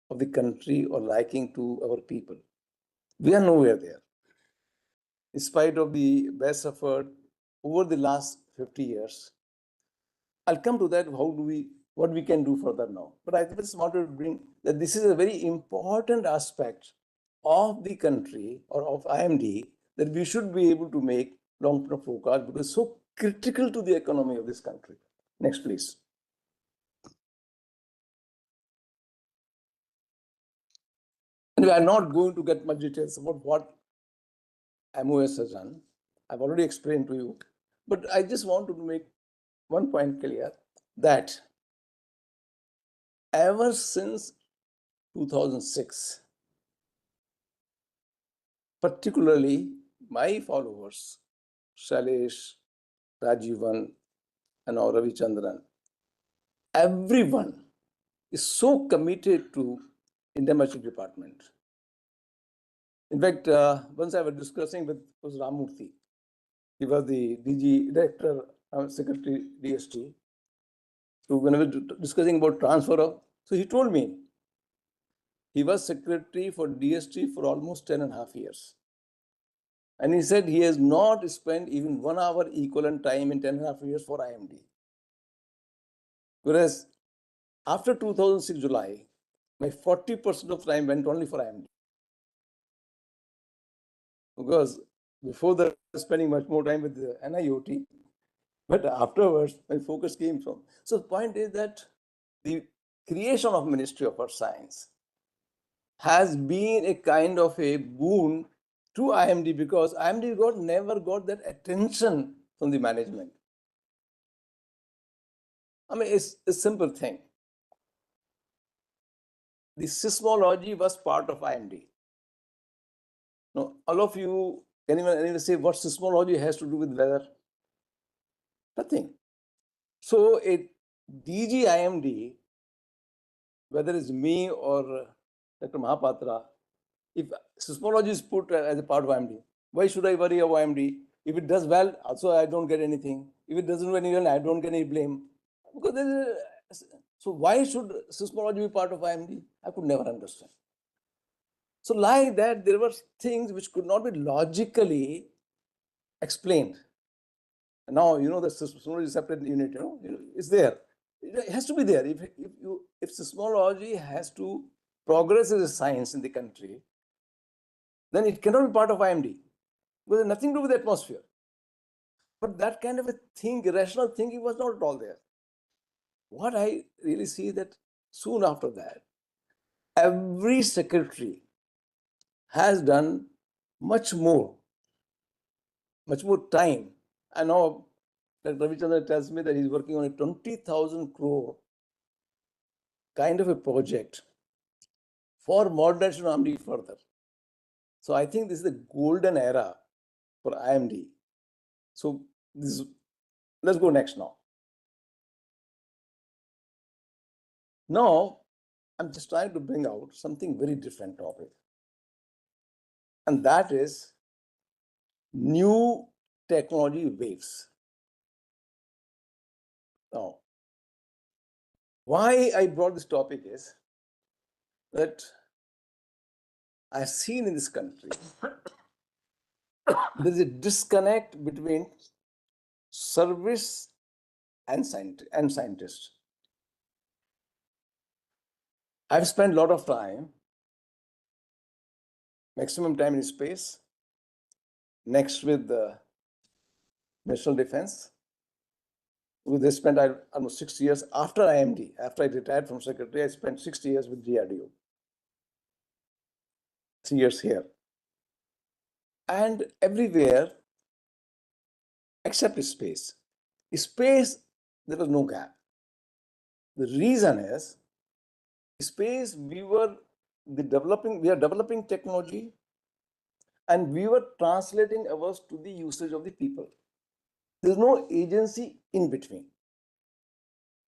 of the country or liking to our people. We are nowhere there. In spite of the best effort over the last 50 years, I'll come to that, what we can do further now. But I just wanted to bring that this is a very important aspect of the country or of IMD that we should be able to make long-term forecast because it's so critical to the economy of this country. Next, please. And we are not going to get much details about what MOS has done. I've already explained to you, but I just want to make one point clear that ever since 2006, particularly my followers, Shailesh, Rajivan, and Ravi Chandran, everyone is so committed to India Meteorological Department. In fact, once I was discussing with Ramurthy, he was the DG Director, Secretary DST. So when we were discussing about transfer of, so he told me he was secretary for DST for almost 10.5 years. And he said he has not spent even 1 hour equivalent time in 10.5 years for IMD. Whereas after 2006 July, my 40% of time went only for IMD. Because before that, I was spending much more time with the NIOT, but afterwards, my focus came from. So the point is that the creation of Ministry of Earth Science has been a kind of a boon to IMD because IMD never got that attention from the management. I mean, it's a simple thing. The seismology was part of IMD. Now, all of you, anyone say what seismology has to do with weather? Nothing. So, a DG IMD, whether it's me or Dr. Mahapatra, if seismology is put as a part of IMD, why should I worry about IMD? If it does well, also I don't get anything. If it doesn't do any well, I don't get any blame. Because so why should seismology be part of IMD? I could never understand. So like that, there were things which could not be logically explained. And now, the seismology is separate unit, it's there. It has to be there. If seismology has to progress as a science in the country, then it cannot be part of IMD. Because it has nothing to do with the atmosphere. But that kind of a rational thinking was not at all there. What I really see that soon after that, every secretary has done much more time. I know that Ravichandran tells me that he's working on a 20,000 crore kind of a project for modernization of IMD further. So I think this is the golden era for IMD. So let's go next now. Now, I'm just trying to bring out something very different topic. And that is new technology waves. Now, why I brought this topic is that I've seen in this country there's a disconnect between service and scientists. I've spent a lot of time, maximum time in space, next with the national defense. They spent almost 6 years after IMD. After I retired from secretary, I spent 6 years with DRDO. 3 years here. And everywhere, except space. Space, there was no gap. The reason is, space, we are developing technology, and we were translating ours to the usage of the people. There's no agency in between.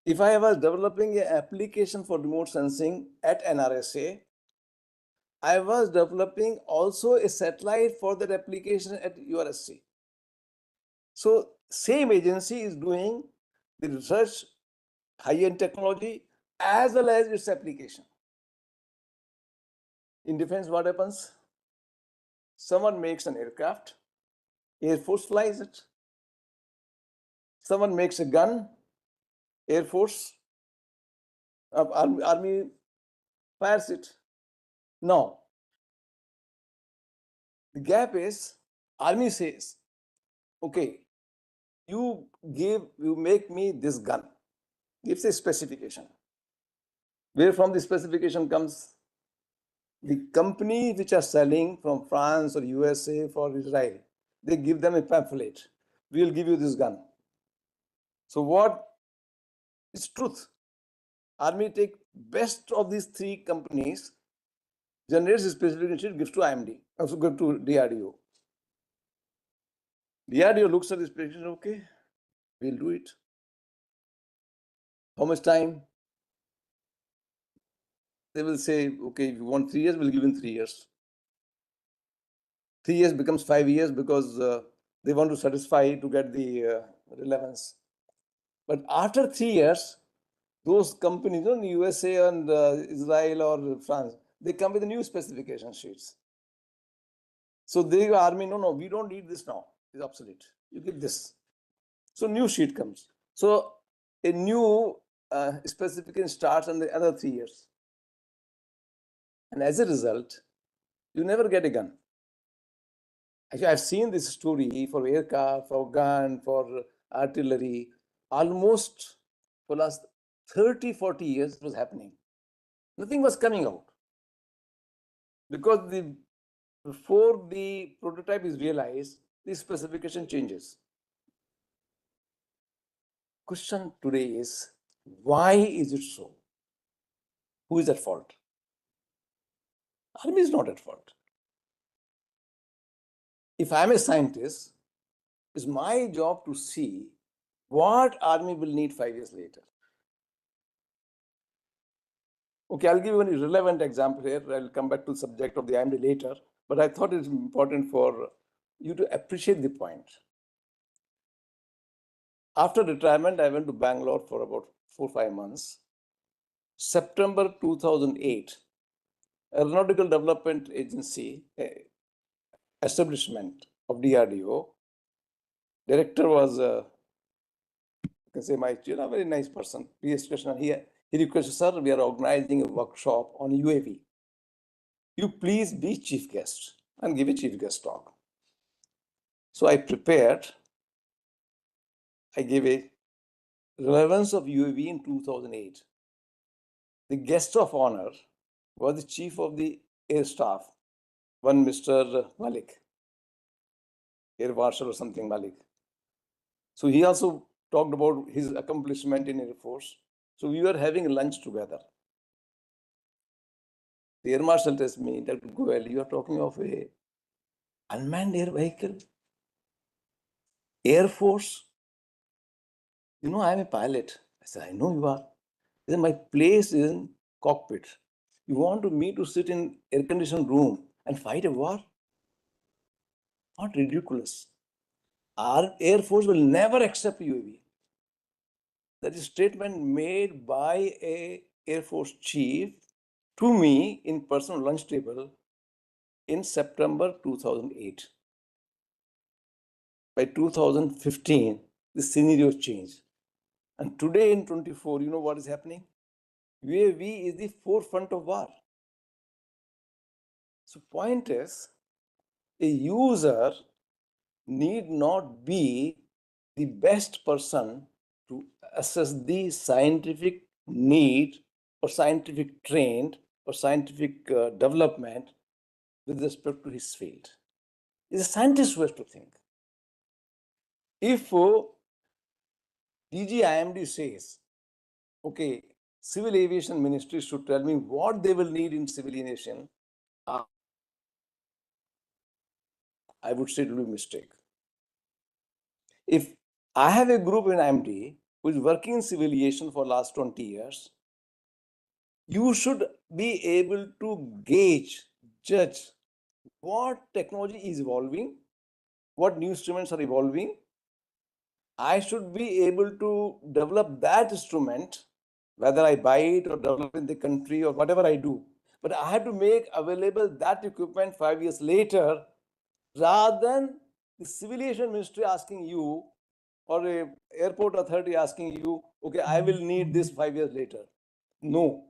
If I was developing an application for remote sensing at NRSA, I was developing also a satellite for that application at URSC. So same agency is doing the research, high-end technology, as well as its application. In defense, what happens? Someone makes an aircraft, Air Force flies it. Someone makes a gun, Air Force, Army fires it. Now, the gap is, Army says, okay, you make me this gun, gives a specification. Where from the specification comes? The company which are selling from France or USA for Israel, they give them a pamphlet. We will give you this gun. So what is truth? Army take best of these three companies, generates a specification, gives to IMD, also give to DRDO. DRDO looks at the specification, okay, we'll do it. How much time? They will say, okay, if you want 3 years, we'll give in 3 years. 3 years becomes 5 years because they want to satisfy to get the relevance. But after 3 years, those companies, in USA and Israel or France, they come with new specification sheets. So the Army, no, we don't need this now. It's obsolete. You get this. So new sheet comes. So a new specification starts in the other 3 years. And as a result, you never get a gun. Actually, I've seen this story for aircraft, for gun, for artillery, almost for the last 30, 40 years it was happening. Nothing was coming out. Because before the prototype is realized, the specification changes. Question today is, why is it so? Who is at fault? Army is not at fault. If I'm a scientist, it's my job to see what Army will need 5 years later. Okay, I'll give you a relevant example here. I'll come back to the subject of the IMD later, but I thought it's important for you to appreciate the point. After retirement, I went to Bangalore for about 4 or 5 months. September 2008, Aeronautical Development Agency, establishment of DRDO, director was, you can say my, very nice person, P.S. Krishnan. He requested, sir, we are organizing a workshop on UAV. You please be chief guest and give a chief guest talk. So I prepared I gave a relevance of UAV in 2008. The guest of honor was the chief of the air staff, one Mr. Malik, Air Marshal or something Malik. So he also talked about his accomplishment in Air Force. So we were having lunch together. The Air Marshal tells me, Dr. Goel, you are talking of a unmanned air vehicle? Air Force? You know, I'm a pilot. I said, I know you are. He said, my place is in cockpit. You want me to sit in air-conditioned room and fight a war? Not ridiculous. Our Air Force will never accept UAV. That is a statement made by a Air Force chief to me in personal lunch table in September 2008. By 2015, the scenario changed. And today in 24, you know what is happening? UAV is the forefront of war. So point is, a user need not be the best person to assess the scientific need or scientific trend or scientific development with respect to his field. It's a scientist who has to think. If DG IMD says, okay, civil aviation ministry should tell me what they will need in civil aviation, I would say it will be a mistake. If I have a group in IMD who is working in civil aviation for last 20 years, you should be able to gauge, judge what technology is evolving, what new instruments are evolving. I should be able to develop that instrument, whether I buy it or develop in the country or whatever I do. But I have to make available that equipment 5 years later, rather than the civil aviation ministry asking you or a airport authority asking you, okay, I will need this 5 years later. No,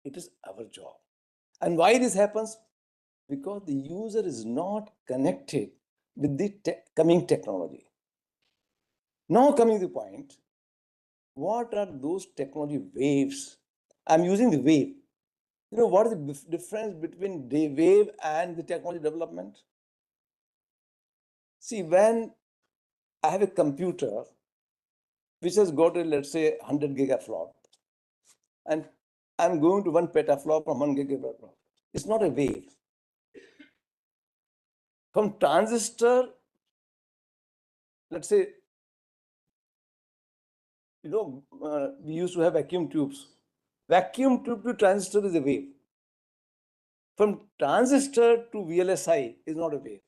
it is our job. And why this happens? Because the user is not connected with the coming technology. Now coming to the point, what are those technology waves? I'm using the wave. You know, what is the difference between the wave and the technology development? See, when I have a computer which has got a, let's say, 100 gigaflop, and I'm going to 1 petaflop from 1 gigaflop, it's not a wave. From transistor, let's say, you know, we used to have vacuum tubes. Vacuum tube to transistor is a wave. From transistor to VLSI is not a wave.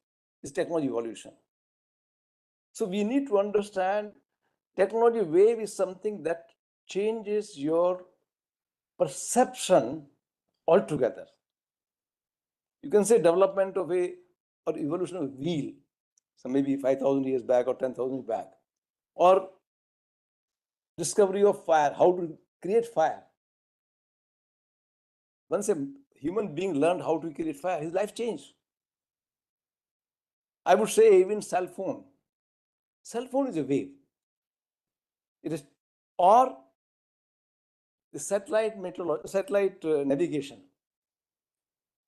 It's technology evolution. So we need to understand technology wave is something that changes your perception altogether. You can say development of a or evolution of a wheel, so maybe 5,000 years back or 10,000 years back, or discovery of fire, how to create fire. Once a human being learned how to create fire, his life changed. I would say even cell phone. Cell phone is a wave. It is, or the satellite navigation.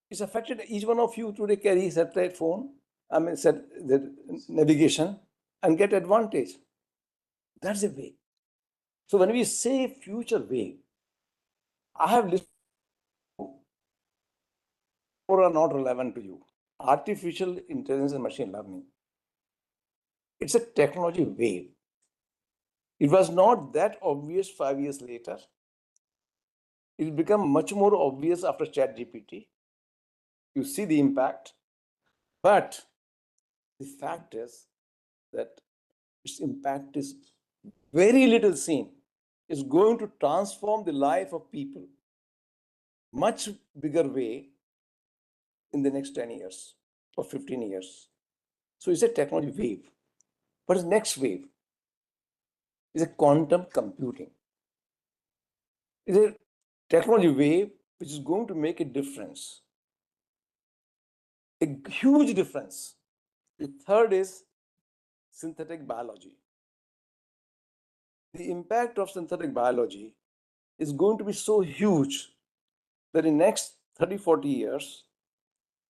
It's affected. Each one of you today carry satellite phone, the navigation, and get advantage. That's a wave. So when we say future wave, I have listed or are not relevant to you. Artificial intelligence and machine learning. It's a technology wave. It was not that obvious 5 years later. It will become much more obvious after ChatGPT. You see the impact. But the fact is that its impact is very little seen. It's going to transform the life of people much bigger way in the next 10 years or 15 years. So it's a technology wave. What is next wave? It's a quantum computing. It's a technology wave which is going to make a difference, a huge difference. The third is synthetic biology. the impact of synthetic biology is going to be so huge that in next 30, 40 years,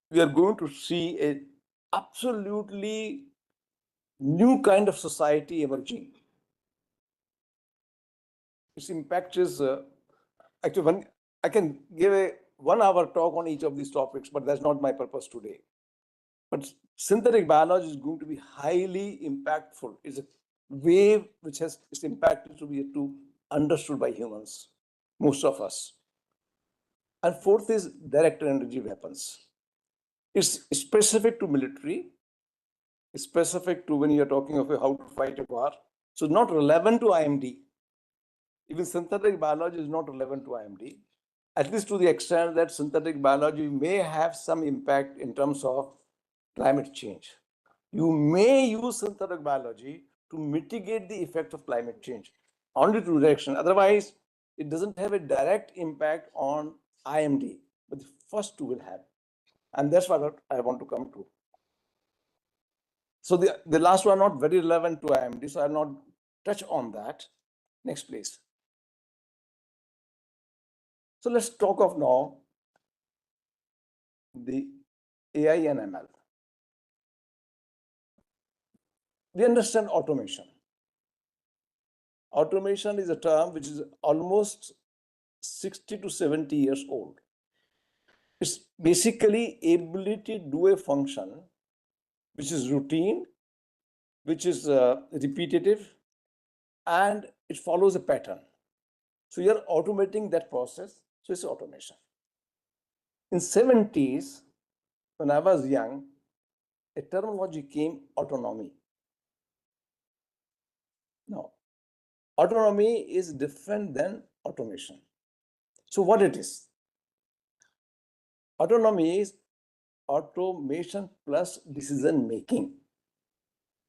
we are going to see a absolutely new kind of society emerging. Its impact is actually one. I can give a 1 hour talk on each of these topics, but that's not my purpose today. But synthetic biology is going to be highly impactful. It's a wave which has its impact to be understood by humans, most of us. And fourth is direct energy weapons. It's specific to military, it's specific to when you're talking of how to fight a war. So not relevant to IMD. Even synthetic biology is not relevant to IMD, at least to the extent that synthetic biology may have some impact in terms of climate change. You may use synthetic biology to mitigate the effect of climate change, only to direction. Otherwise, it doesn't have a direct impact on IMD, but the first two will have. And that's what I want to come to. So the last one not very relevant to IMD, so I'll not touch on that. Next, please. So let's talk of now the AI and ML. We understand automation. Automation is a term which is almost 60 to 70 years old. It's basically ability to do a function which is routine, which is repetitive, and it follows a pattern. So you're automating that process, so it's automation. In 70s, when I was young, a terminology came autonomy. Now, autonomy is different than automation. So what it is? Autonomy is automation plus decision making.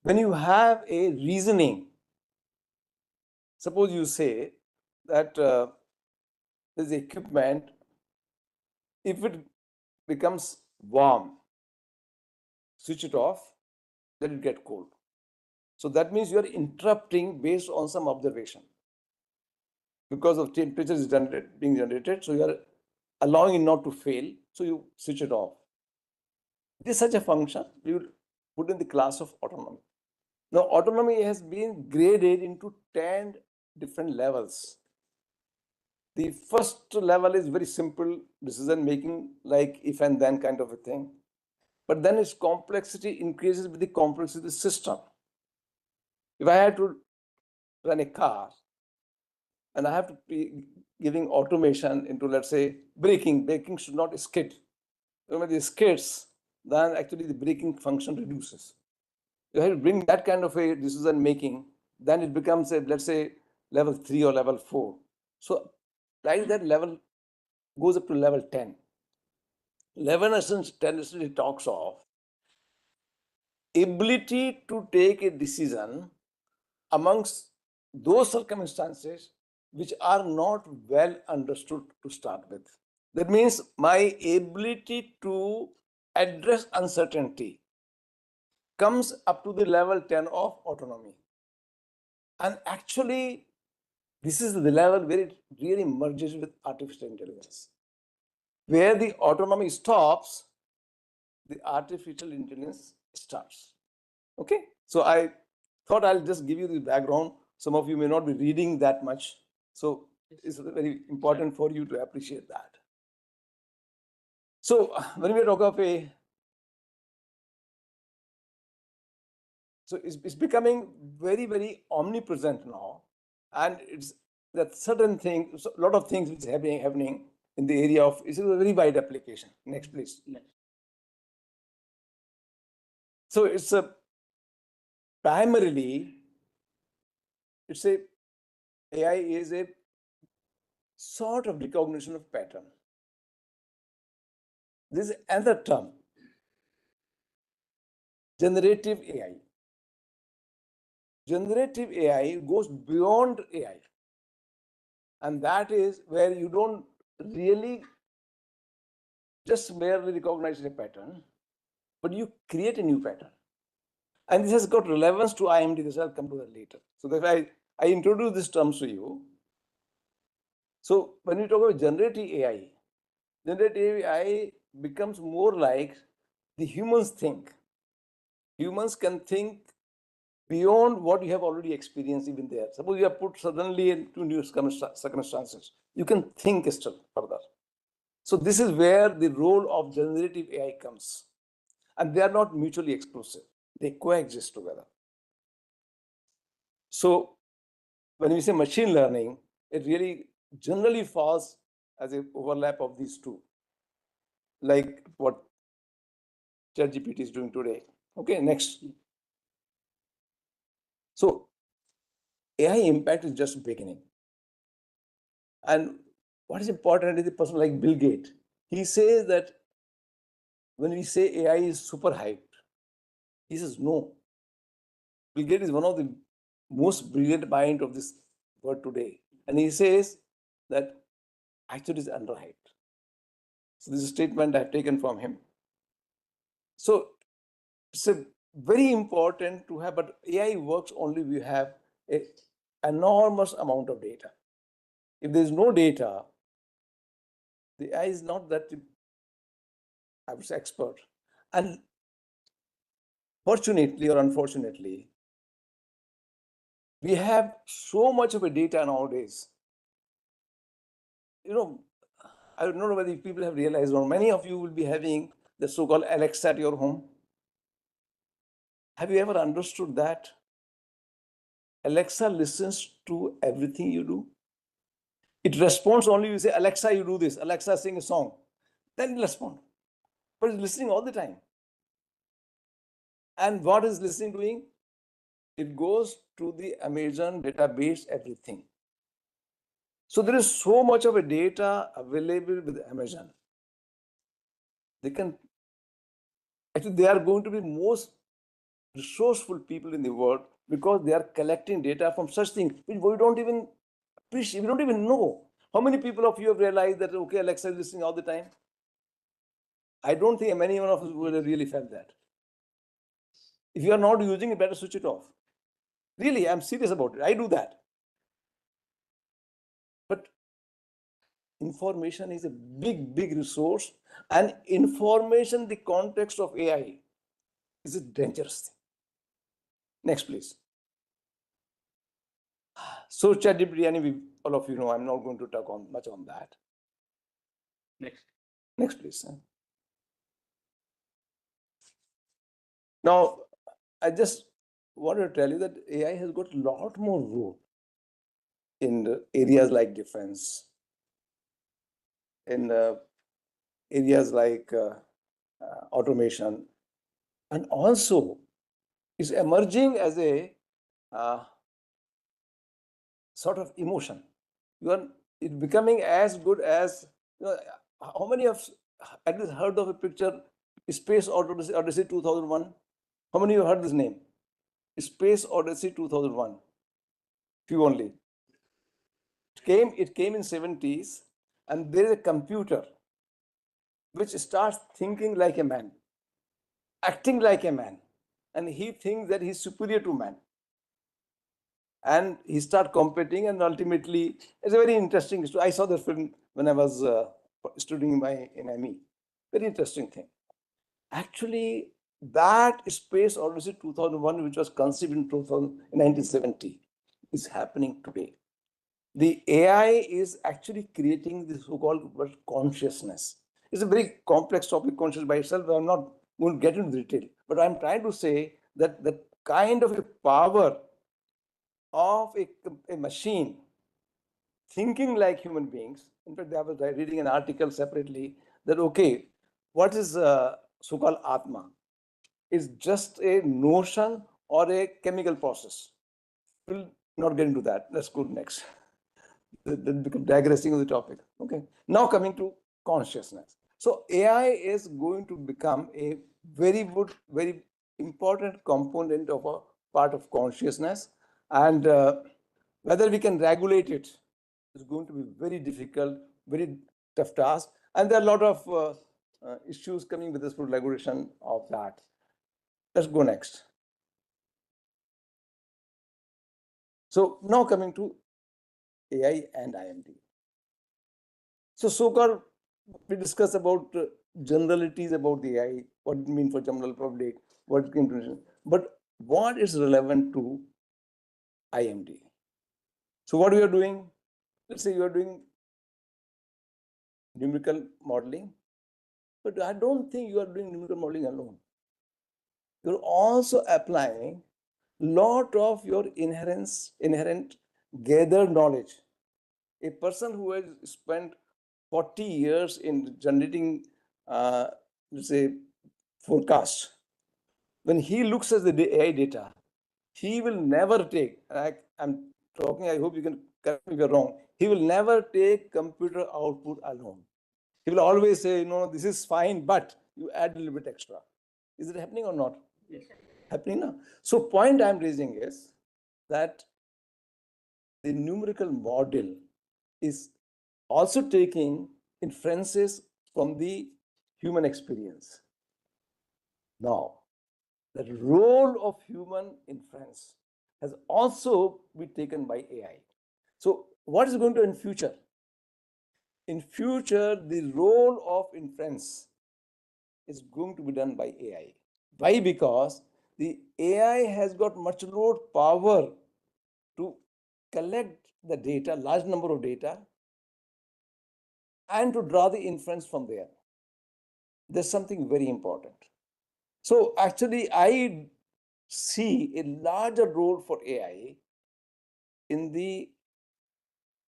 When you have a reasoning, suppose you say that this equipment, if it becomes warm, switch it off, then it get cold. So that means you're interrupting based on some observation. Because of temperature is being generated, so you're allowing it not to fail, so you switch it off. This is such a function we will put in the class of autonomy. Now, autonomy has been graded into 10 different levels. The first level is very simple decision making, like if and then kind of a thing. But then its complexity increases with the complexity of the system. If I had to run a car and I have to be giving automation into, let's say, braking should not skid. When it skids, then actually the braking function reduces. You have to bring that kind of a decision making, then it becomes a, let's say, level 3 or level 4. So like that level goes up to level 10. 11 essence, 10 essentially talks of ability to take a decision amongst those circumstances which are not well understood to start with. That means my ability to address uncertainty comes up to the level 10 of autonomy. And actually, this is the level where it really merges with artificial intelligence. Where the autonomy stops, the artificial intelligence starts. Okay, so I thought I'll just give you the background. Some of you may not be reading that much, so it's very important for you to appreciate that. So when we talk of so it's becoming very, very omnipresent now, and it's that certain thing, a lot of things which are happening in the area of, it's a very wide application. Next, please. Next. So it's a primarily, it's a AI is a sort of recognition of pattern. This is another term, generative AI. Generative AI goes beyond AI. And that is where you don't really just merely recognize a pattern, but you create a new pattern. And this has got relevance to IMD. This I'll come to that later. So that I I introduce these terms to you. So when we talk about generative AI becomes more like the humans think. Humans can think beyond what you have already experienced even there. Suppose you are put suddenly into new circumstances. You can think still further. So this is where the role of generative AI comes. And they are not mutually exclusive. They coexist together. So when we say machine learning, it really generally falls as an overlap of these two, like what ChatGPT is doing today. Okay, next. So AI impact is just beginning. And what is important is a person like Bill Gates. He says that when we say AI is super hyped, he says no. Bill Gates is one of the most brilliant mind of this world today. And he says that actually is underhyped. So this is a statement I've taken from him. So it's a very important to have, but AI works only if you have an enormous amount of data. If there's no data, the AI is not that, I would say, expert. And fortunately or unfortunately, we have so much of a data nowadays. You know, I don't know whether people have realized, or many of you will be having the so-called Alexa at your home. Have you ever understood that? Alexa listens to everything you do. It responds only if you say, Alexa, you do this. Alexa, sing a song. Then it responds. But it's listening all the time. And what is listening doing? It goes to the Amazon database, everything. So there is so much of a data available with Amazon. They are going to be most resourceful people in the world because they are collecting data from such things which we don't even appreciate, we don't even know. How many people of you have realized that, okay, Alexa is listening all the time? I don't think many one of us would have really felt that. If you are not using it, better switch it off. Really, I'm serious about it. I do that. But information is a big, big resource, and information, the context of AI, is a dangerous thing. Next, please. So ChatGPT, anyway, all of you know, I'm not going to talk much on that. Next. Next, please. Now, I just want to tell you that AI has got a lot more role in areas like defense, in areas like automation, and also is emerging as a sort of emotion. It's becoming as good as, how many of at least heard of a picture, Space Odyssey 2001? How many of you heard this name? Space Odyssey 2001. Few only. It came in 70s, and there is a computer which starts thinking like a man, acting like a man, and he thinks that he's superior to man. And he start competing, and ultimately, it's a very interesting story. I saw the film when I was studying in ME. Very interesting thing. Actually, that Space Odyssey 2001, which was conceived in 1970, is happening today. The AI is actually creating this so-called consciousness. It's a very complex topic, conscious by itself. I'm not going to get into detail, but I'm trying to say that the kind of a power of a machine thinking like human beings. In fact, I was reading an article separately that, okay, what is so-called Atma? Is just a notion or a chemical process. We'll not get into that. Let's go next. That become digressing of the topic. Okay. Now coming to consciousness. So AI is going to become a very good, very important component of a part of consciousness, and whether we can regulate it is going to be very difficult, very tough task, and there are a lot of issues coming with this regulation of that. Let's go next. So now coming to AI and IMD. So-called, we discuss about generalities about the AI, what it means for general public, what it can, but what is relevant to IMD? So what we are doing, let's say you are doing numerical modeling, but I don't think you are doing numerical modeling alone. You're also applying lot of your inherent gathered knowledge. A person who has spent 40 years in generating, let's say, forecasts, when he looks at the AI data, he will never take, I'm talking, I hope you can correct me if you're wrong, he will never take computer output alone. He will always say, no, this is fine, but you add a little bit extra. Is it happening or not? Yes. Happening now. So point I'm raising is that the numerical model is also taking inferences from the human experience. Now, the role of human inference has also been taken by AI. So what is going to in future? In future, the role of inference is going to be done by AI. Why? Because the AI has got much more power to collect the data, large number of data, and to draw the inference from there. There's something very important. So actually, I see a larger role for AI in the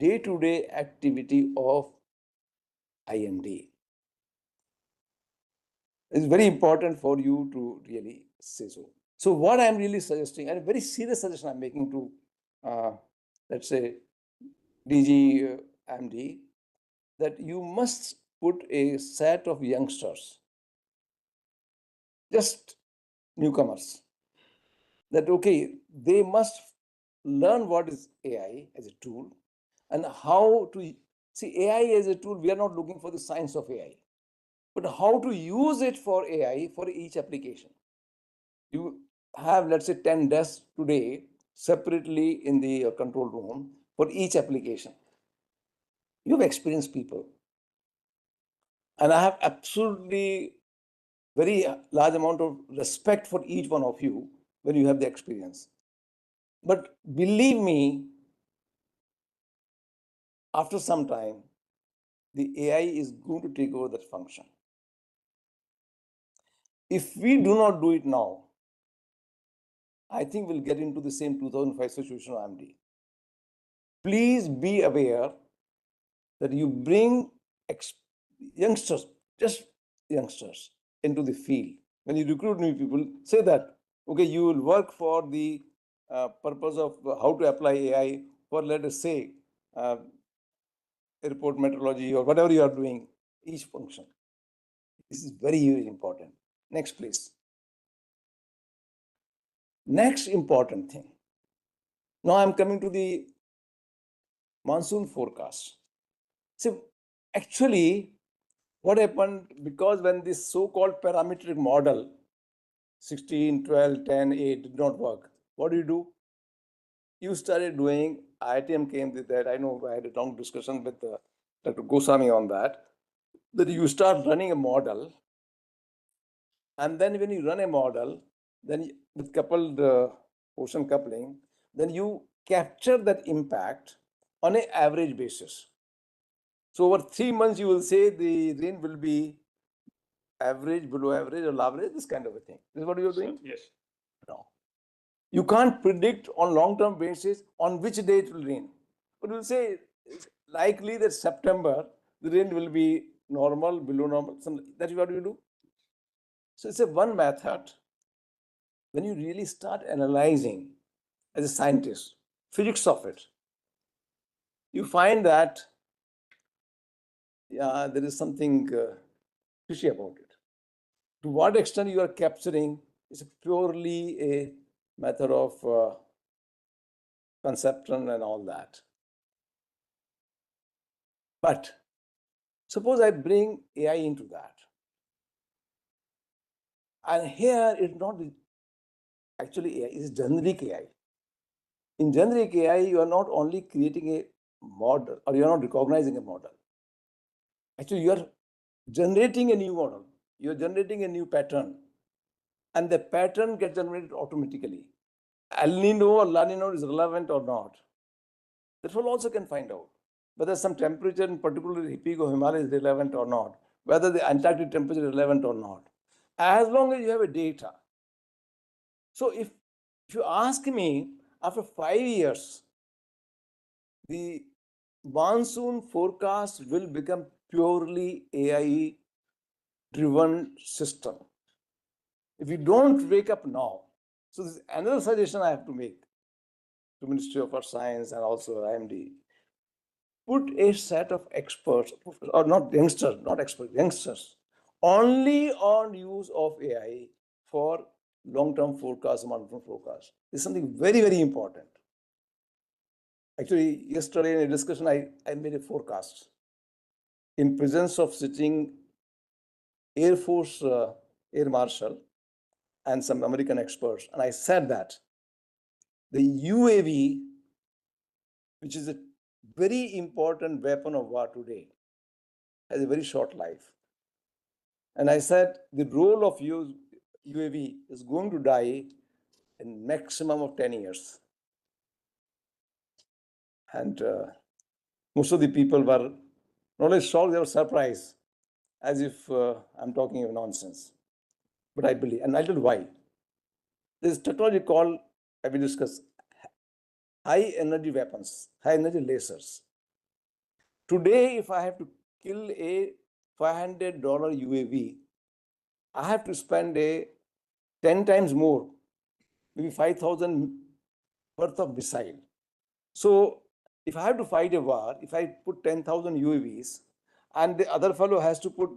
day-to-day activity of IMD. It's very important for you to really say so. So what I'm really suggesting, and a very serious suggestion I'm making to, let's say, DG MD, that you must put a set of youngsters, just newcomers, that, okay, they must learn what is AI as a tool and how to see AI as a tool. We are not looking for the science of AI, but how to use it for AI for each application. You have, let's say, 10 desks today separately in the control room for each application. You have experienced people. And I have absolutely very large amount of respect for each one of you when you have the experience. But believe me, after some time, the AI is going to take over that function. If we do not do it now, I think we'll get into the same 2005 situation of IMD. Please be aware that you bring youngsters, just youngsters, into the field. When you recruit new people, say that, okay, you will work for the purpose of how to apply AI for, let us say, airport meteorology or whatever you are doing, each function. This is very, very important. Next, please. Next important thing. Now I'm coming to the monsoon forecast. So actually, what happened, because when this so-called parametric model 16, 12, 10, 8 did not work, what do? You started doing, IITM came with that. I know I had a long discussion with Dr. Goswami on that you start running a model. And then when you run a model, then with coupled ocean coupling, then you capture that impact on an average basis. So over 3 months, you will say the rain will be average, below average, or low average, this kind of a thing. This is what you're doing? Yes. No. You can't predict on long-term basis on which day it will rain. But you'll say it's likely that September, the rain will be normal, below normal. That's what you do. So it's a one method. When you really start analyzing as a scientist, physics of it, you find that there is something fishy about it. To what extent you are capturing is purely a matter of conception and all that. But suppose I bring AI into that. And here it's not actually AI, it's generic AI. In generic AI, you are not only creating a model or you are not recognizing a model. Actually, you are generating a new model. You are generating a new pattern. And the pattern gets generated automatically. El Nino or La Nino is relevant or not. That will also can find out whether some temperature in particularly peak of Himalaya is relevant or not, whether the Antarctic temperature is relevant or not, as long as you have a data. So if you ask me, after 5 years, the monsoon forecast will become purely AI driven system. If you don't wake up now, so this is another suggestion I have to make to Ministry of Earth Science and also IMD. Put a set of experts, or not youngsters, not experts, youngsters, only on use of AI for long-term forecast, month-term forecast. This is something very, very important. Actually, yesterday in a discussion, I made a forecast in presence of sitting Air Force Air Marshal and some American experts. And I said that the UAV, which is a very important weapon of war today, has a very short life. And I said the role of UAV is going to die in maximum of 10 years. And most of the people were not only shocked, they were surprised, as if I'm talking of nonsense. But I believe, and I'll tell you why. There's technology called, I will discuss, high energy weapons, high energy lasers. Today, if I have to kill a $500 UAV, I have to spend a 10 times more, maybe 5,000 worth of missile. So if I have to fight a war, if I put 10,000 UAVs and the other fellow has to put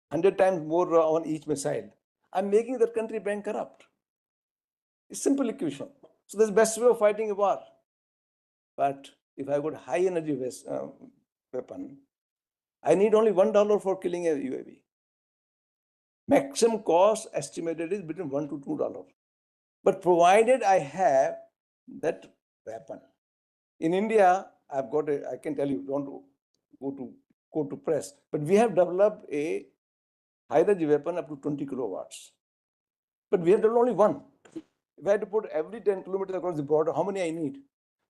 100 times more on each missile, I'm making that country bankrupt. It's simple equation. So that's the best way of fighting a war. But if I got high energy weapon, I need only $1 for killing a UAV. Maximum cost estimated is between $1 to $2. But provided I have that weapon. In India, I've got I can tell you, don't go to press, but we have developed a high energy weapon up to 20 kilowatts. But we have developed only one. If I had to put every 10 kilometers across the border, how many I need?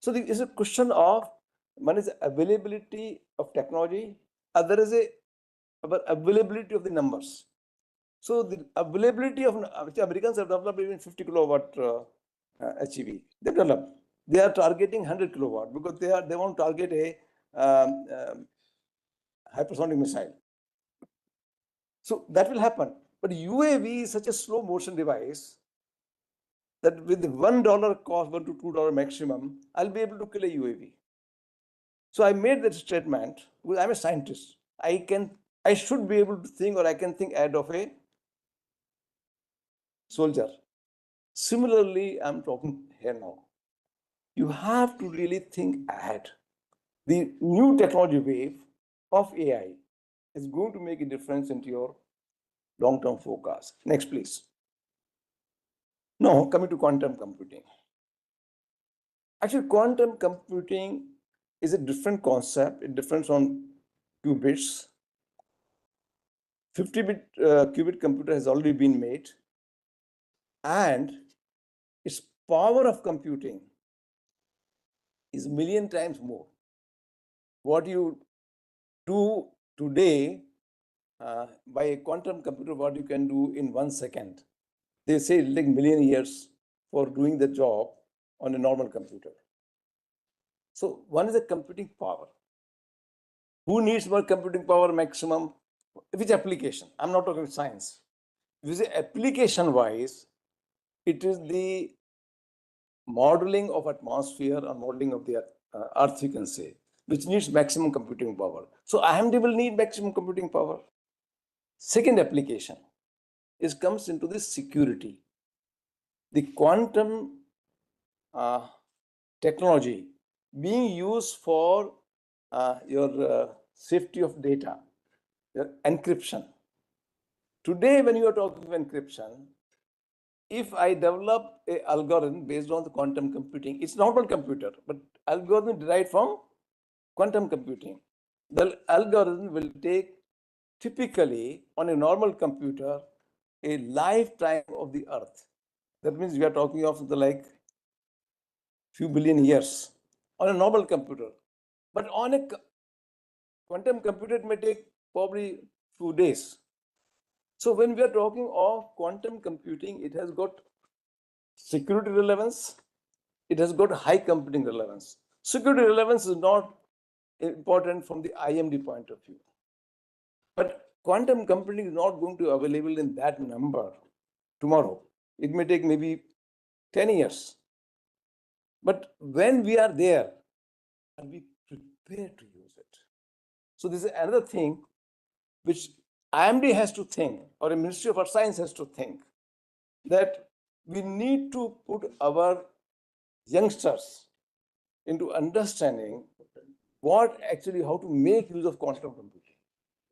So it's a question of, one is availability of technology, other is availability of the numbers. So the availability of, which Americans have developed even 50 kilowatt HEV, they developed. They are targeting 100 kilowatt because they want to target a hypersonic missile. So that will happen. But UAV is such a slow motion device that with the $1 cost, $1 to $2 maximum, I'll be able to kill a UAV. So I made that statement because I'm a scientist. I should be able to think, or I can think ahead of a soldier. Similarly, I'm talking here now. You have to really think ahead. The new technology wave of AI is going to make a difference into your long-term forecast. Next, please. Now, coming to quantum computing. Actually, quantum computing is a different concept. It differs on qubits. 50-bit qubit computer has already been made, and its power of computing is a million times more. What you do today by a quantum computer, what you can do in 1 second. They say it like million years for doing the job on a normal computer. So one is the computing power. Who needs more computing power maximum? Which application? I'm not talking science. If you say application wise, it is the modeling of atmosphere or modeling of the earth, you can say, which needs maximum computing power. So IMD will need maximum computing power. Second application comes into the security. The quantum technology being used for your safety of data, your encryption. Today, when you are talking of encryption, if I develop a algorithm based on the quantum computing, it's not on computer, but algorithm derived from quantum computing. The algorithm will take typically on a normal computer a lifetime of the Earth. That means we are talking of the like few billion years on a normal computer. But on a quantum computer, it may take probably few days. So when we are talking of quantum computing, it has got security relevance, it has got high computing relevance. Security relevance is not important from the IMD point of view. But quantum computing is not going to be available in that number tomorrow. It may take maybe 10 years. But when we are there, are we prepared to use it? So this is another thing which IMD has to think, or a Ministry of Earth Science has to think, that we need to put our youngsters into understanding what actually, how to make use of quantum computing.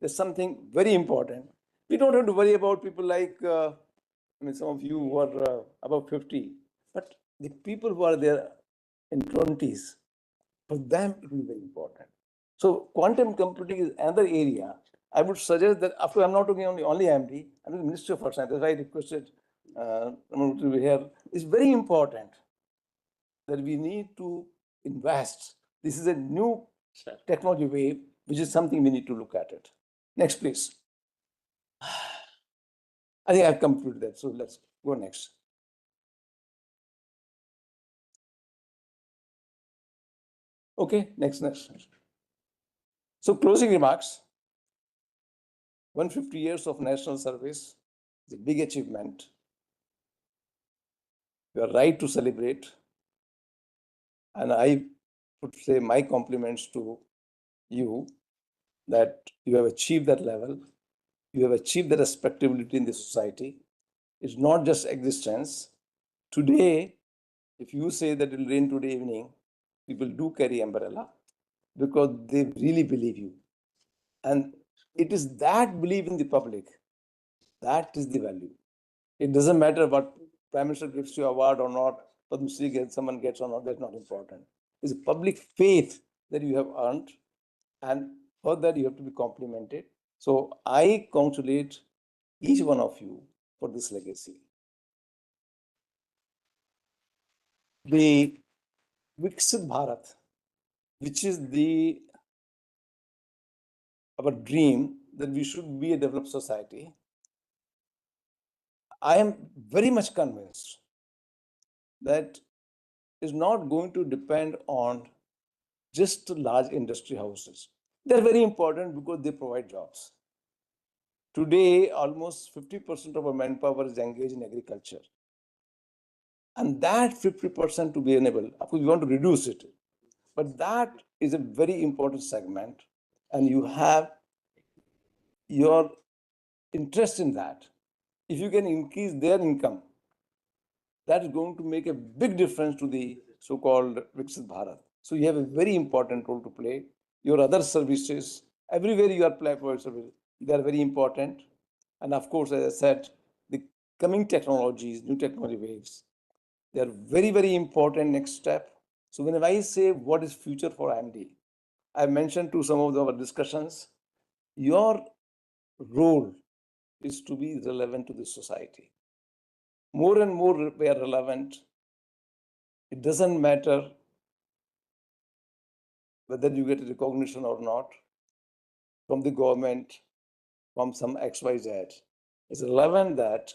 There's something very important. We don't have to worry about people like, some of you who are above 50, but the people who are there in 20s, for them it will be very important. So quantum computing is another area. I would suggest that, after I'm not talking only IMD, I'm the Ministry of Earth Science, that's why I requested to be here. It's very important that we need to invest. This is a new technology wave, which is something we need to look at it. Next, please. I think I've concluded that, so let's go next. Okay, next. So closing remarks. 150 years of national service is a big achievement. You are right to celebrate. And I would say my compliments to you that you have achieved that level. You have achieved the respectability in the society. It's not just existence. Today, if you say that it will rain today evening, people do carry umbrella because they really believe you. And it is that belief in the public, that is the value. It doesn't matter what Prime Minister gives you award or not, Padma Shri gets, someone gets or not, that's not important. It's a public faith that you have earned, and for that you have to be complimented. So I congratulate each one of you for this legacy. The Viksit Bharat, which is our dream that we should be a developed society, I am very much convinced that is not going to depend on just large industry houses. They're very important because they provide jobs. Today, almost 50% of our manpower is engaged in agriculture. And that 50% to be enabled, of course, we want to reduce it, but that is a very important segment, and you have your interest in that. If you can increase their income, that is going to make a big difference to the so-called Viksit Bharat. So you have a very important role to play. Your other services, everywhere you are providing service, they are very important. And of course, as I said, the coming technologies, new technology waves, they are very, very important next step. So when I say what is future for IMD, I mentioned to some of our discussions, your role is to be relevant to the society. More and more we are relevant. It doesn't matter whether you get recognition or not from the government, from some XYZ. It's relevant that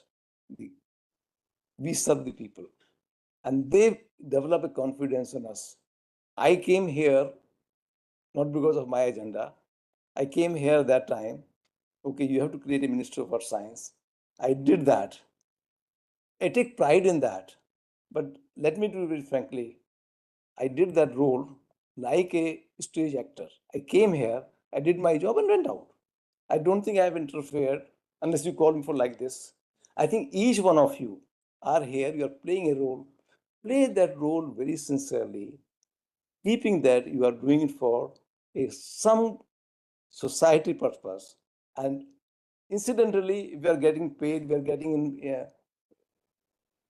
we serve the people and they develop a confidence in us. I came here not because of my agenda. I came here that time. Okay, you have to create a Ministry of Earth Science. I did that. I take pride in that. But let me do it frankly. I did that role like a stage actor. I came here, I did my job and went out. I don't think I have interfered unless you call me for like this. I think each one of you are here, you are playing a role. Play that role very sincerely, keeping that you are doing it for some society purpose. And incidentally, we are getting paid, we are getting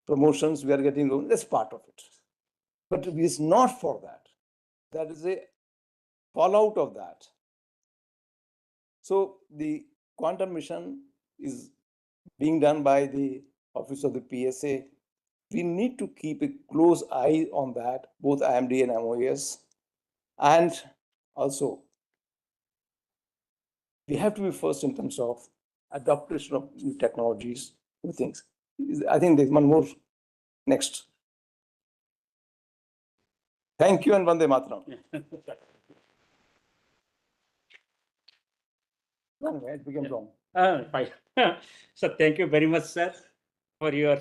promotions, we are getting loans. That's part of it. But it is not for that. That is a fallout of that. So the quantum mission is being done by the Office of the PSA. We need to keep a close eye on that, both IMD and MOS. And also, we have to be first in terms of adaptation of new technologies, new things. I think there's one more next. Thank you and Vande Mataram. It became long. Fine. So thank you very much, sir, for your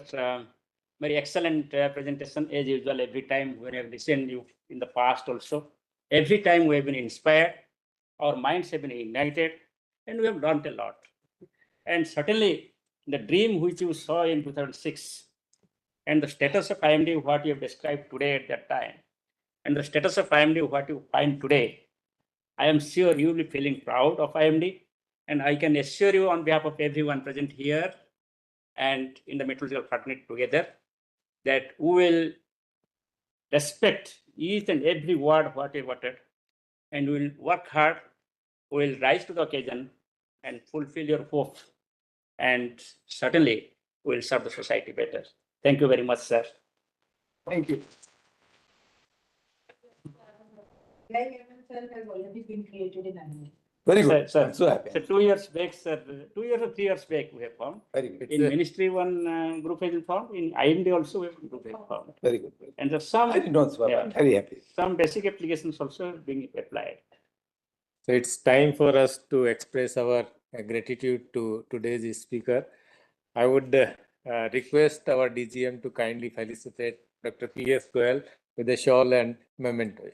very excellent presentation as usual. Every time when I've listened you in the past also, every time we have been inspired, our minds have been ignited, and we have learned a lot. And certainly the dream which you saw in 2006 and the status of IMD, what you have described today at that time, and the status of IMD, what you find today, I am sure you will be feeling proud of IMD. And I can assure you on behalf of everyone present here and in the meteorological fraternity together that we will respect each and every word what you uttered, and we will work hard, we will rise to the occasion and fulfill your hope, and certainly we will serve the society better. Thank you very much, sir. Thank you. Has already been created in IMD. Very good. Sir, I'm so happy. So 2 years back, sir, 2 years or 3 years back, we have found. Very good. In ministry, one group has been found. In IMD also, we have group has been found. Very good. Very good. And there's some, I did not swear. yeah, I'm very happy. some basic applications also being applied. So it's time for us to express our gratitude to today's speaker. I would request our DGM to kindly felicitate Dr. P.S. Goel with a shawl and memento.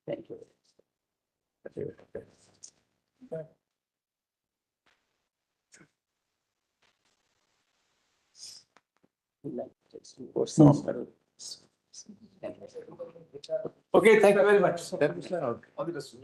Thank you. Okay, thank you very much. Okay. All the best.